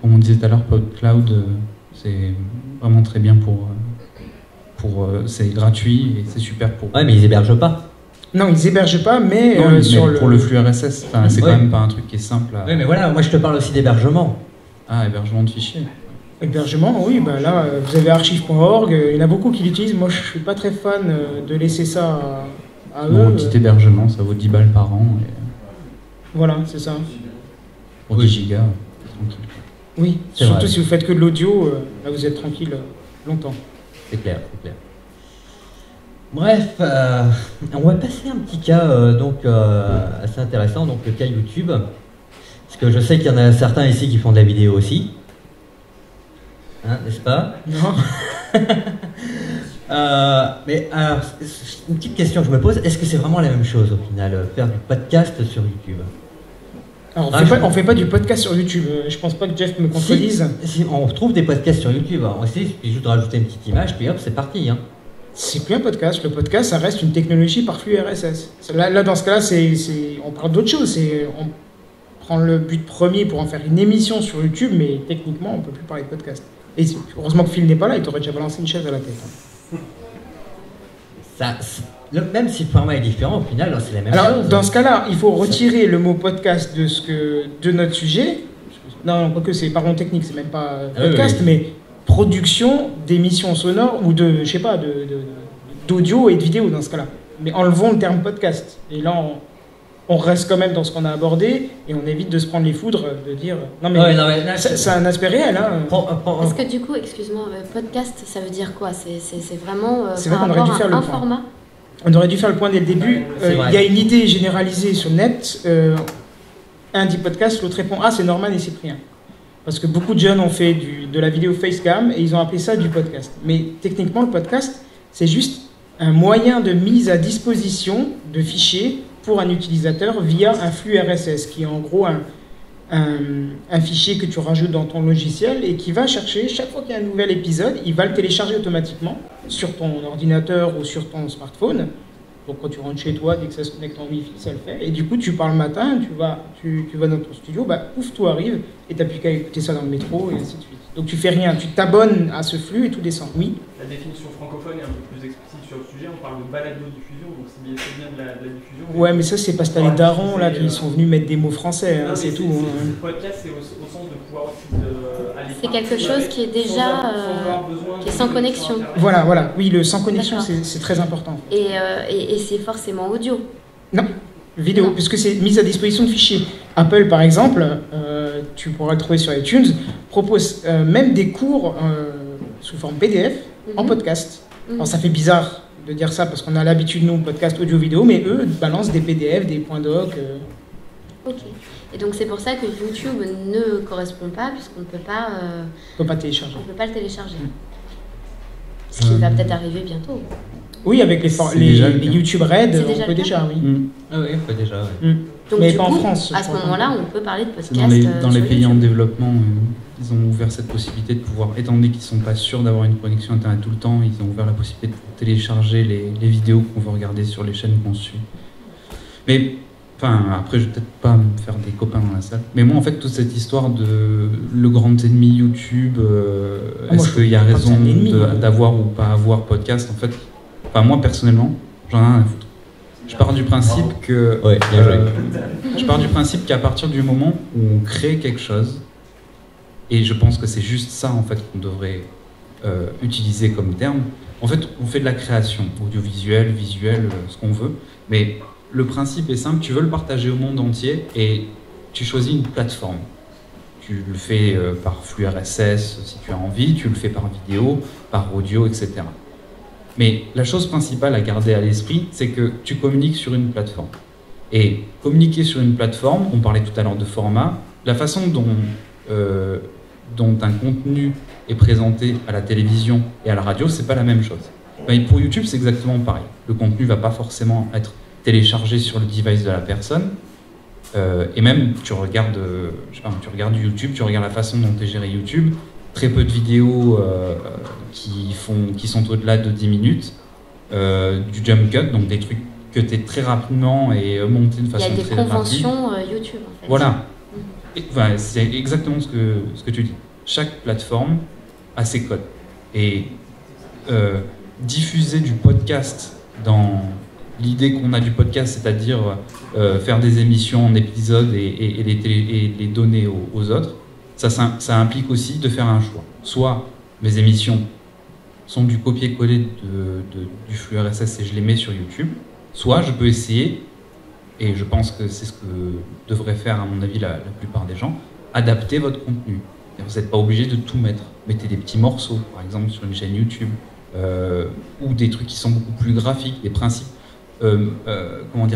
comme on disait tout à l'heure, PodCloud, c'est vraiment très bien pour c'est gratuit et c'est super pour. Ouais, mais ils hébergent pas. Non, ils hébergent pas, mais, pour le flux RSS, c'est quand même pas un truc qui est simple. Oui, mais voilà, moi je te parle aussi d'hébergement. Ah, hébergement de fichiers. Hébergement, oui, bah là, vous avez archive.org, il y en a beaucoup qui l'utilisent. Moi, je suis pas très fan de laisser ça à eux. Bon, petit hébergement, ça vaut 10 balles par an. Et... Voilà, c'est ça. Pour 10 gigas, tranquille. Oui, surtout si vous faites que de l'audio, là vous êtes tranquille longtemps. C'est clair. Bref, on va passer un petit cas assez intéressant, donc le cas YouTube. Parce que je sais qu'il y en a certains ici qui font de la vidéo aussi. Hein, n'est-ce pas? Non. Mais alors, une petite question que je me pose, est-ce que c'est vraiment la même chose au final, faire du podcast sur YouTube? Alors, on fait pas du podcast sur YouTube. Je pense pas que Jeff me contredise. Si on trouve des podcasts sur YouTube, on essaie juste de rajouter une petite image, puis hop, c'est parti. Hein. C'est plus un podcast. Le podcast, ça reste une technologie par flux RSS. Là dans ce cas-là, on parle d'autre chose. On prend le but premier pour en faire une émission sur YouTube, mais techniquement, on peut plus parler de podcast. Et heureusement que Phil n'est pas là, il t'aurait déjà balancé une chaise à la tête. Hein. Même si le format est différent, au final, c'est la même chose. Alors, dans ce cas-là, il faut retirer le mot podcast de notre sujet. Non, quoique c'est pardon technique, c'est même pas podcast, mais production d'émissions sonores ou d'audio et de vidéo dans ce cas-là. Mais enlevons le terme podcast. Et là, on reste quand même dans ce qu'on a abordé et on évite de se prendre les foudres, de dire... Non mais, c'est un aspect réel. Hein. Est-ce que du coup, excuse-moi, podcast, ça veut dire quoi? C'est vraiment c'est par rapport à un format? On aurait dû faire le point dès le début. Il y a une idée généralisée sur le net. Un dit podcast, l'autre répond « Ah, c'est Norman et Cyprien ». Parce que beaucoup de jeunes ont fait de la vidéo facecam et ils ont appelé ça du podcast. Mais techniquement, le podcast, c'est juste un moyen de mise à disposition de fichiers pour un utilisateur via un flux RSS, qui est en gros un fichier que tu rajoutes dans ton logiciel et qui va chercher, chaque fois qu'il y a un nouvel épisode, il va le télécharger automatiquement sur ton ordinateur ou sur ton smartphone. Donc quand tu rentres chez toi, dès que ça se connecte en Wi-Fi, ça le fait. Et du coup, tu pars le matin, tu vas dans ton studio, pouf, tout arrive, et tu n'as plus qu'à écouter ça dans le métro, et ainsi de suite. Donc tu fais rien, tu t'abonnes à ce flux et tout descend. Oui. La définition francophone est un peu plus explicite sur le sujet, on parle de balado-diffusion, donc c'est bien de la diffusion. Ouais, mais ça, c'est parce que t'as les darons là qui sont venus mettre des mots français, hein, c'est tout. Le podcast, c'est au sens de pouvoir aussi aller. C'est quelque chose qui est déjà qui est sans connexion. Voilà, oui, le sans connexion, c'est très important. Et c'est forcément audio. Non, vidéo, puisque c'est mise à disposition de fichiers. Apple, par exemple, tu pourras le trouver sur iTunes, propose même des cours sous forme PDF en podcast. Alors ça fait bizarre de dire ça parce qu'on a l'habitude, nous, podcast audio-vidéo, mais eux balancent des PDF, des points doc. Ok. Et donc c'est pour ça que YouTube ne correspond pas, puisqu'on ne peut pas... on peut pas télécharger. On ne peut pas le télécharger. Ce qui va peut-être arriver bientôt. Oui, avec les YouTube Red, on peut déjà, oui. Ah oui, on peut déjà, oui. Donc, mais pas en France. À ce moment-là, on peut parler de podcast. Dans les pays en développement, ils ont ouvert cette possibilité de pouvoir, étant donné qu'ils ne sont pas sûrs d'avoir une connexion Internet tout le temps, ils ont ouvert la possibilité de télécharger les vidéos qu'on veut regarder sur les chaînes qu'on suit. Mais, après, je vais peut-être pas me faire des copains dans la salle. Mais moi, en fait, toute cette histoire de le grand ennemi YouTube, est-ce qu'il y a raison d'avoir ou pas avoir podcast, en fait, moi, personnellement, j'en ai rien à foutre. Je pars du principe que je pars du principe qu'à partir du moment où on crée quelque chose, et je pense que c'est juste ça en fait qu'on devrait utiliser comme terme. En fait, on fait de la création audiovisuelle, visuelle, ce qu'on veut, mais le principe est simple. Tu veux le partager au monde entier et tu choisis une plateforme. Tu le fais par flux RSS si tu as envie, tu le fais par vidéo, par audio, etc. Mais la chose principale à garder à l'esprit, c'est que tu communiques sur une plateforme. Et communiquer sur une plateforme, on parlait tout à l'heure de format, la façon dont un contenu est présenté à la télévision et à la radio, c'est pas la même chose. Mais pour YouTube, c'est exactement pareil. Le contenu va pas forcément être téléchargé sur le device de la personne. Et même, tu regardes YouTube, tu regardes la façon dont est géré YouTube, très peu de vidéos qui sont au-delà de 10 minutes, du jump cut, donc des trucs que tu es très rapidement et monté de façon très rapide. Il y a des conventions YouTube, en fait. Voilà. Enfin, c'est exactement ce que tu dis. Chaque plateforme a ses codes. Et diffuser du podcast dans l'idée qu'on a du podcast, c'est-à-dire faire des émissions en épisodes et les donner aux autres, ça implique aussi de faire un choix. Soit mes émissions sont du copier-coller du flux RSS et je les mets sur YouTube, soit je peux essayer, et je pense que c'est ce que devrait faire à mon avis la plupart des gens, adapter votre contenu. Et vous n'êtes pas obligé de tout mettre. Mettez des petits morceaux, par exemple sur une chaîne YouTube, ou des trucs qui sont beaucoup plus graphiques, des principes.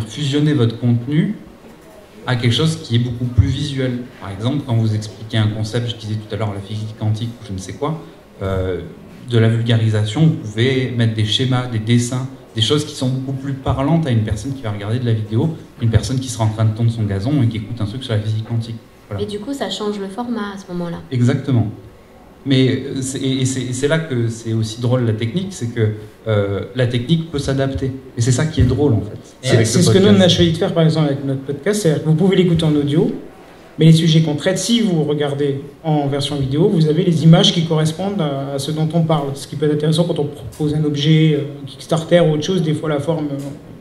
Fusionner votre contenu à quelque chose qui est beaucoup plus visuel. Par exemple, quand vous expliquez un concept, je disais tout à l'heure la physique quantique ou je ne sais quoi, de la vulgarisation, vous pouvez mettre des schémas, des dessins, des choses qui sont beaucoup plus parlantes à une personne qui va regarder de la vidéo, une personne qui sera en train de tondre son gazon et qui écoute un truc sur la physique quantique. Voilà. Et du coup, ça change le format à ce moment-là. Exactement. Mais c'est là que c'est aussi drôle la technique, c'est que la technique peut s'adapter. Et c'est ça qui est drôle en fait. C'est ce que nous on a choisi de faire par exemple avec notre podcast, c'est-à-dire que vous pouvez l'écouter en audio, mais les sujets qu'on traite, si vous regardez en version vidéo, vous avez les images qui correspondent à ce dont on parle. Ce qui peut être intéressant quand on propose un objet Kickstarter ou autre chose, des fois la forme,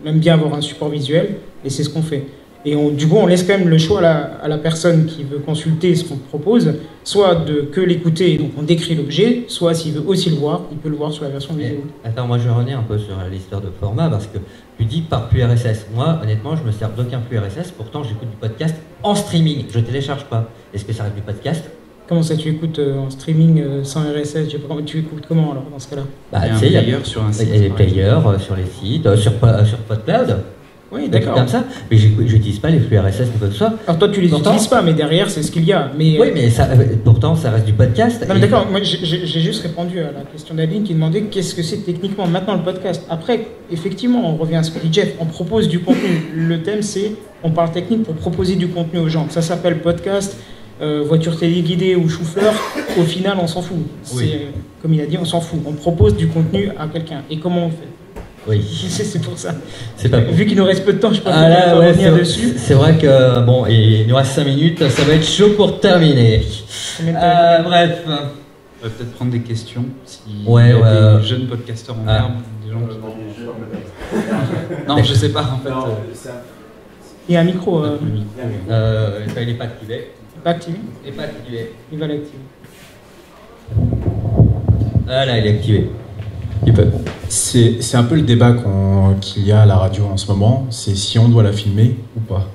on aime bien avoir un support visuel, et c'est ce qu'on fait. Et du coup, on laisse quand même le choix à la personne qui veut consulter ce qu'on propose, soit de que l'écouter, donc on décrit l'objet, soit s'il veut aussi le voir, il peut le voir sur la version vidéo. Attends, moi je reviens un peu sur l'histoire de format, parce que tu dis par flux RSS. Moi, honnêtement, je me sers d'aucun flux RSS, pourtant j'écoute du podcast en streaming, je ne télécharge pas. Est-ce que ça reste du podcast? Comment ça, tu écoutes en streaming sans RSS? Je sais pas, tu écoutes comment alors dans ce cas-là? Bah, il y a un player sur un site. Il y a des players sur les sites, sur PodCloud. Oui, d'accord. Comme ça, mais je n'utilise pas les flux RSS ou quoi que ce soit. Alors toi, tu les utilises pas, mais derrière, c'est ce qu'il y a. Mais, oui, mais ça, pourtant, ça reste du podcast. Non, mais d'accord, moi j'ai juste répondu à la question d'Aline qui demandait qu'est-ce que c'est techniquement maintenant le podcast. Après, effectivement, on revient à ce que dit Jeff, on propose du contenu. Le thème, c'est on parle technique pour proposer du contenu aux gens. Ça s'appelle podcast, voiture téléguidée ou chou-fleur. Au final, on s'en fout. Oui. Comme il a dit, on s'en fout. On propose du contenu à quelqu'un. Et comment on fait? Oui. C'est pour ça. Pas Vu qu'il nous reste peu de temps, je pense qu'on va revenir dessus. C'est vrai que, bon, il nous reste 5 minutes, ça va être chaud pour terminer. Bref. On va peut-être prendre des questions. Si ouais, il y a des jeunes podcasteurs en herbe, des gens qui... Non, je sais pas, en fait. Il y a un micro. Il n'est pas activé. Pas activé? Il n'est pas activé. Il va l'activer. Ah là, il est activé. C'est un peu le débat qu'il y a à la radio en ce moment, c'est si on doit la filmer ou pas.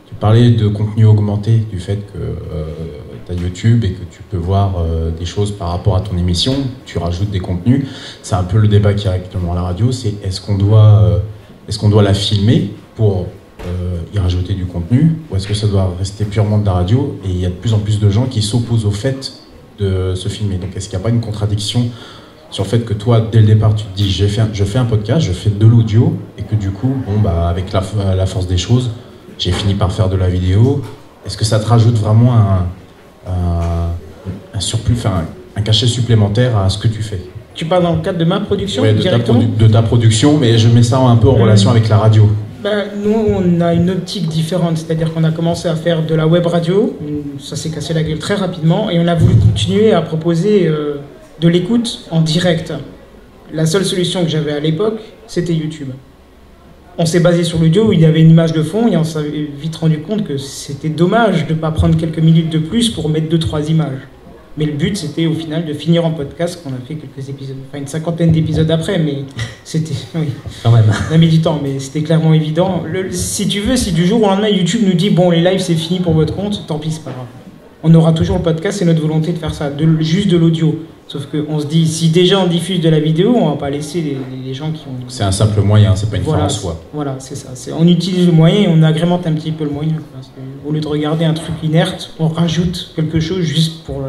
Tu parlais de contenu augmenté, du fait que tu as YouTube et que tu peux voir des choses par rapport à ton émission, tu rajoutes des contenus. C'est un peu le débat qu'il y a actuellement à la radio, c'est est-ce qu'on doit la filmer pour y rajouter du contenu, ou est-ce que ça doit rester purement de la radio? Et il y a de plus en plus de gens qui s'opposent au fait de se filmer. Donc est-ce qu'il n'y a pas une contradiction sur le fait que toi, dès le départ, tu te dis je fais un podcast, je fais de l'audio, et que du coup, avec la force des choses, j'ai fini par faire de la vidéo. Est-ce que ça te rajoute vraiment un surplus, un cachet supplémentaire à ce que tu fais? Tu parles dans le cadre de ma production? Oui, de ta production, mais je mets ça un peu en relation avec la radio. Nous, on a une optique différente, c'est-à-dire qu'on a commencé à faire de la web radio, ça s'est cassé la gueule très rapidement, et on a voulu continuer à proposer de l'écoute en direct. La seule solution que j'avais à l'époque, c'était YouTube. On s'est basé sur l'audio où il y avait une image de fond et on s'est vite rendu compte que c'était dommage de ne pas prendre quelques minutes de plus pour mettre 2-3 images. Mais le but, c'était au final de finir en podcast, qu'on a fait quelques épisodes, enfin une cinquantaine d'épisodes après, mais c'était... Oui, quand même. On a mis du temps, mais c'était clairement évident. Si tu veux, si du jour au lendemain, YouTube nous dit « Bon, les lives, c'est fini pour votre compte », tant pis, c'est pas grave. on aura toujours le podcast, c'est notre volonté de faire ça, juste de l'audio. Sauf qu'on se dit, si déjà on diffuse de la vidéo, on va pas laisser les gens qui ont... C'est un simple moyen, c'est pas une fin en soi. Voilà, c'est ça. On utilise le moyen et on agrémente un petit peu le moyen. Au lieu de regarder un truc inerte, on rajoute quelque chose juste pour...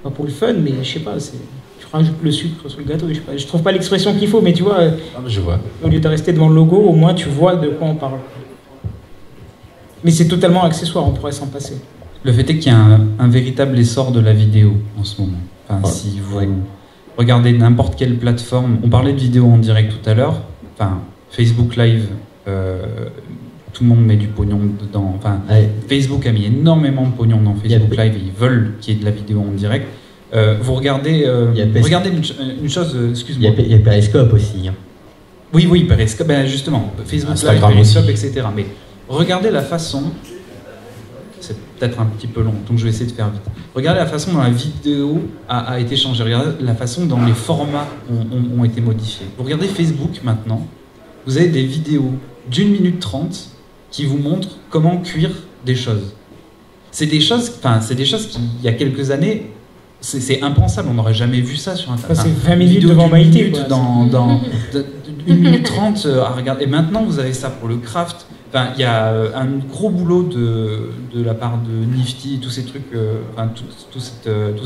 pas pour le fun, mais je sais pas, tu rajoutes le sucre sur le gâteau, je sais pas. Je trouve pas l'expression qu'il faut, mais tu vois, je vois. Au lieu de rester devant le logo, au moins tu vois de quoi on parle. Mais c'est totalement accessoire, on pourrait s'en passer. Le fait est qu'il y a un véritable essor de la vidéo en ce moment. Enfin, si vous regardez n'importe quelle plateforme, on parlait de vidéo en direct tout à l'heure, enfin, Facebook Live, tout le monde met du pognon dedans. Enfin, Facebook a mis énormément de pognon dans Facebook Live et ils veulent qu'il y ait de la vidéo en direct. Vous regardez, regardez une chose, excuse-moi. Il y a Periscope aussi. Hein. Oui, Periscope, ben justement, Facebook Instagram Live, Periscope, aussi. etc. Mais regardez la façon, c'est peut-être un petit peu long, donc je vais essayer de faire vite. Regardez la façon dont la vidéo a été changée. Regardez la façon dont les formats ont été modifiés. Vous regardez Facebook maintenant, vous avez des vidéos d'1 minute 30 qui vous montrent comment cuire des choses. C'est des choses qui, il y a quelques années, c'est impensable, on n'aurait jamais vu ça sur Internet. C'est 20 minutes devant Maïté. Dans 1 minute 30 à regarder. Et maintenant, vous avez ça pour le craft. Enfin, il y a un gros boulot de la part de Nifty et tous ces trucs, tout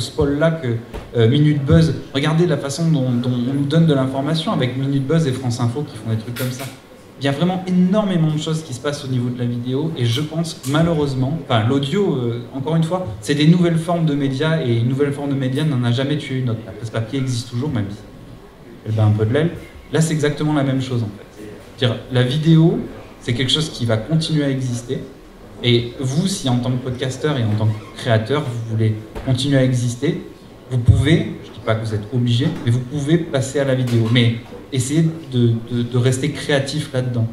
ce pôle-là que Minute Buzz. Regardez la façon dont on nous donne de l'information avec Minute Buzz et France Info qui font des trucs comme ça. Il y a vraiment énormément de choses qui se passent au niveau de la vidéo et je pense malheureusement, l'audio, encore une fois, c'est des nouvelles formes de médias et une nouvelle forme de médias n'en a jamais tué une autre. La presse papier existe toujours, même si elle bat un peu de l'aile. Là, c'est exactement la même chose en fait. C'est-à-dire, la vidéo, c'est quelque chose qui va continuer à exister et vous, si en tant que podcasteur et en tant que créateur, vous voulez continuer à exister, vous pouvez, je ne dis pas que vous êtes obligé, mais vous pouvez passer à la vidéo. Mais essayez de rester créatif là-dedans,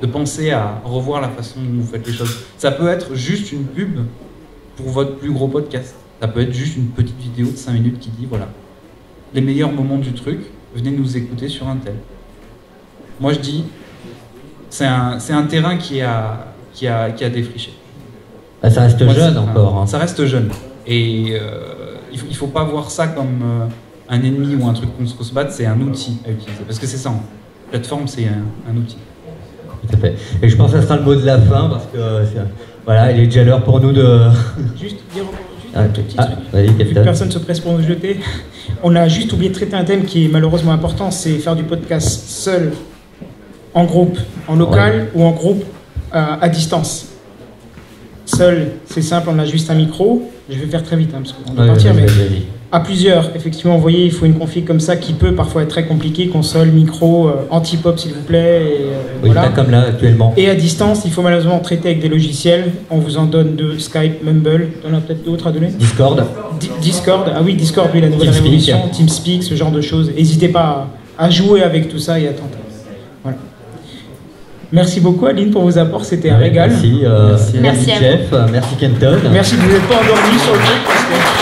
de penser à revoir la façon dont vous faites les choses. Ça peut être juste une pub pour votre plus gros podcast. Ça peut être juste une petite vidéo de 5 minutes qui dit, voilà, les meilleurs moments du truc, venez nous écouter sur un tel. Moi je dis, c'est un terrain qui a défriché. Ça reste jeune encore. Hein. Ça reste jeune. Et il ne faut pas voir ça comme... un ennemi ou un truc contre se battre, c'est un outil à utiliser. Parce que c'est ça, plateforme, c'est un outil. Tout à fait. Et je pense que ça sera le mot de la fin, parce que voilà, il est déjà l'heure pour nous de... Juste dire un petit truc. Vas-y, Vu que personne ne se presse pour nous jeter, on a juste oublié de traiter un thème qui est malheureusement important, c'est faire du podcast seul, en groupe, en local ou en groupe à distance. Seul, c'est simple, on a juste un micro. Je vais faire très vite, parce qu'on doit partir, mais... À plusieurs, effectivement, vous voyez, il faut une config comme ça qui peut parfois être très compliquée, console, micro, anti-pop s'il vous plaît, et voilà. Pas comme là actuellement. Et à distance, il faut malheureusement traiter avec des logiciels. On vous en donne de Skype, Mumble, on en a peut-être d'autres à donner. Discord. Discord, ah oui, Discord, oui, la nouvelle révolution, TeamSpeak, ce genre de choses. N'hésitez pas à jouer avec tout ça et à tenter. Voilà. Merci beaucoup Aline pour vos apports, c'était un régal. Merci Jeff, merci Kenton. Merci que vous n'êtes pas endormi sur le truc parce que...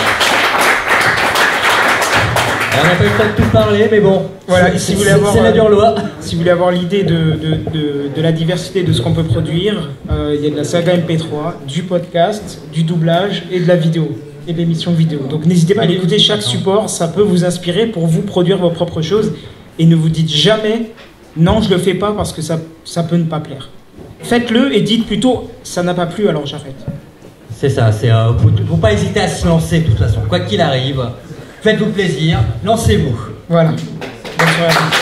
On n'a pas eu le temps de tout parler, mais bon, voilà, si vous voulez avoir, c'est la dure loi. Si vous voulez avoir l'idée de la diversité de ce qu'on peut produire, il y a de la saga MP3, du podcast, du doublage et de la vidéo, et de l'émission vidéo. Donc n'hésitez pas à écouter chaque support, ça peut vous inspirer pour vous produire vos propres choses. Et ne vous dites jamais, non, je le fais pas parce que ça peut ne pas plaire. Faites-le et dites plutôt, ça n'a pas plu, alors j'arrête. C'est ça, faut pas hésiter à se lancer de toute façon, quoi qu'il arrive. Faites-vous plaisir, lancez-vous. Voilà. Bonne soirée à tous.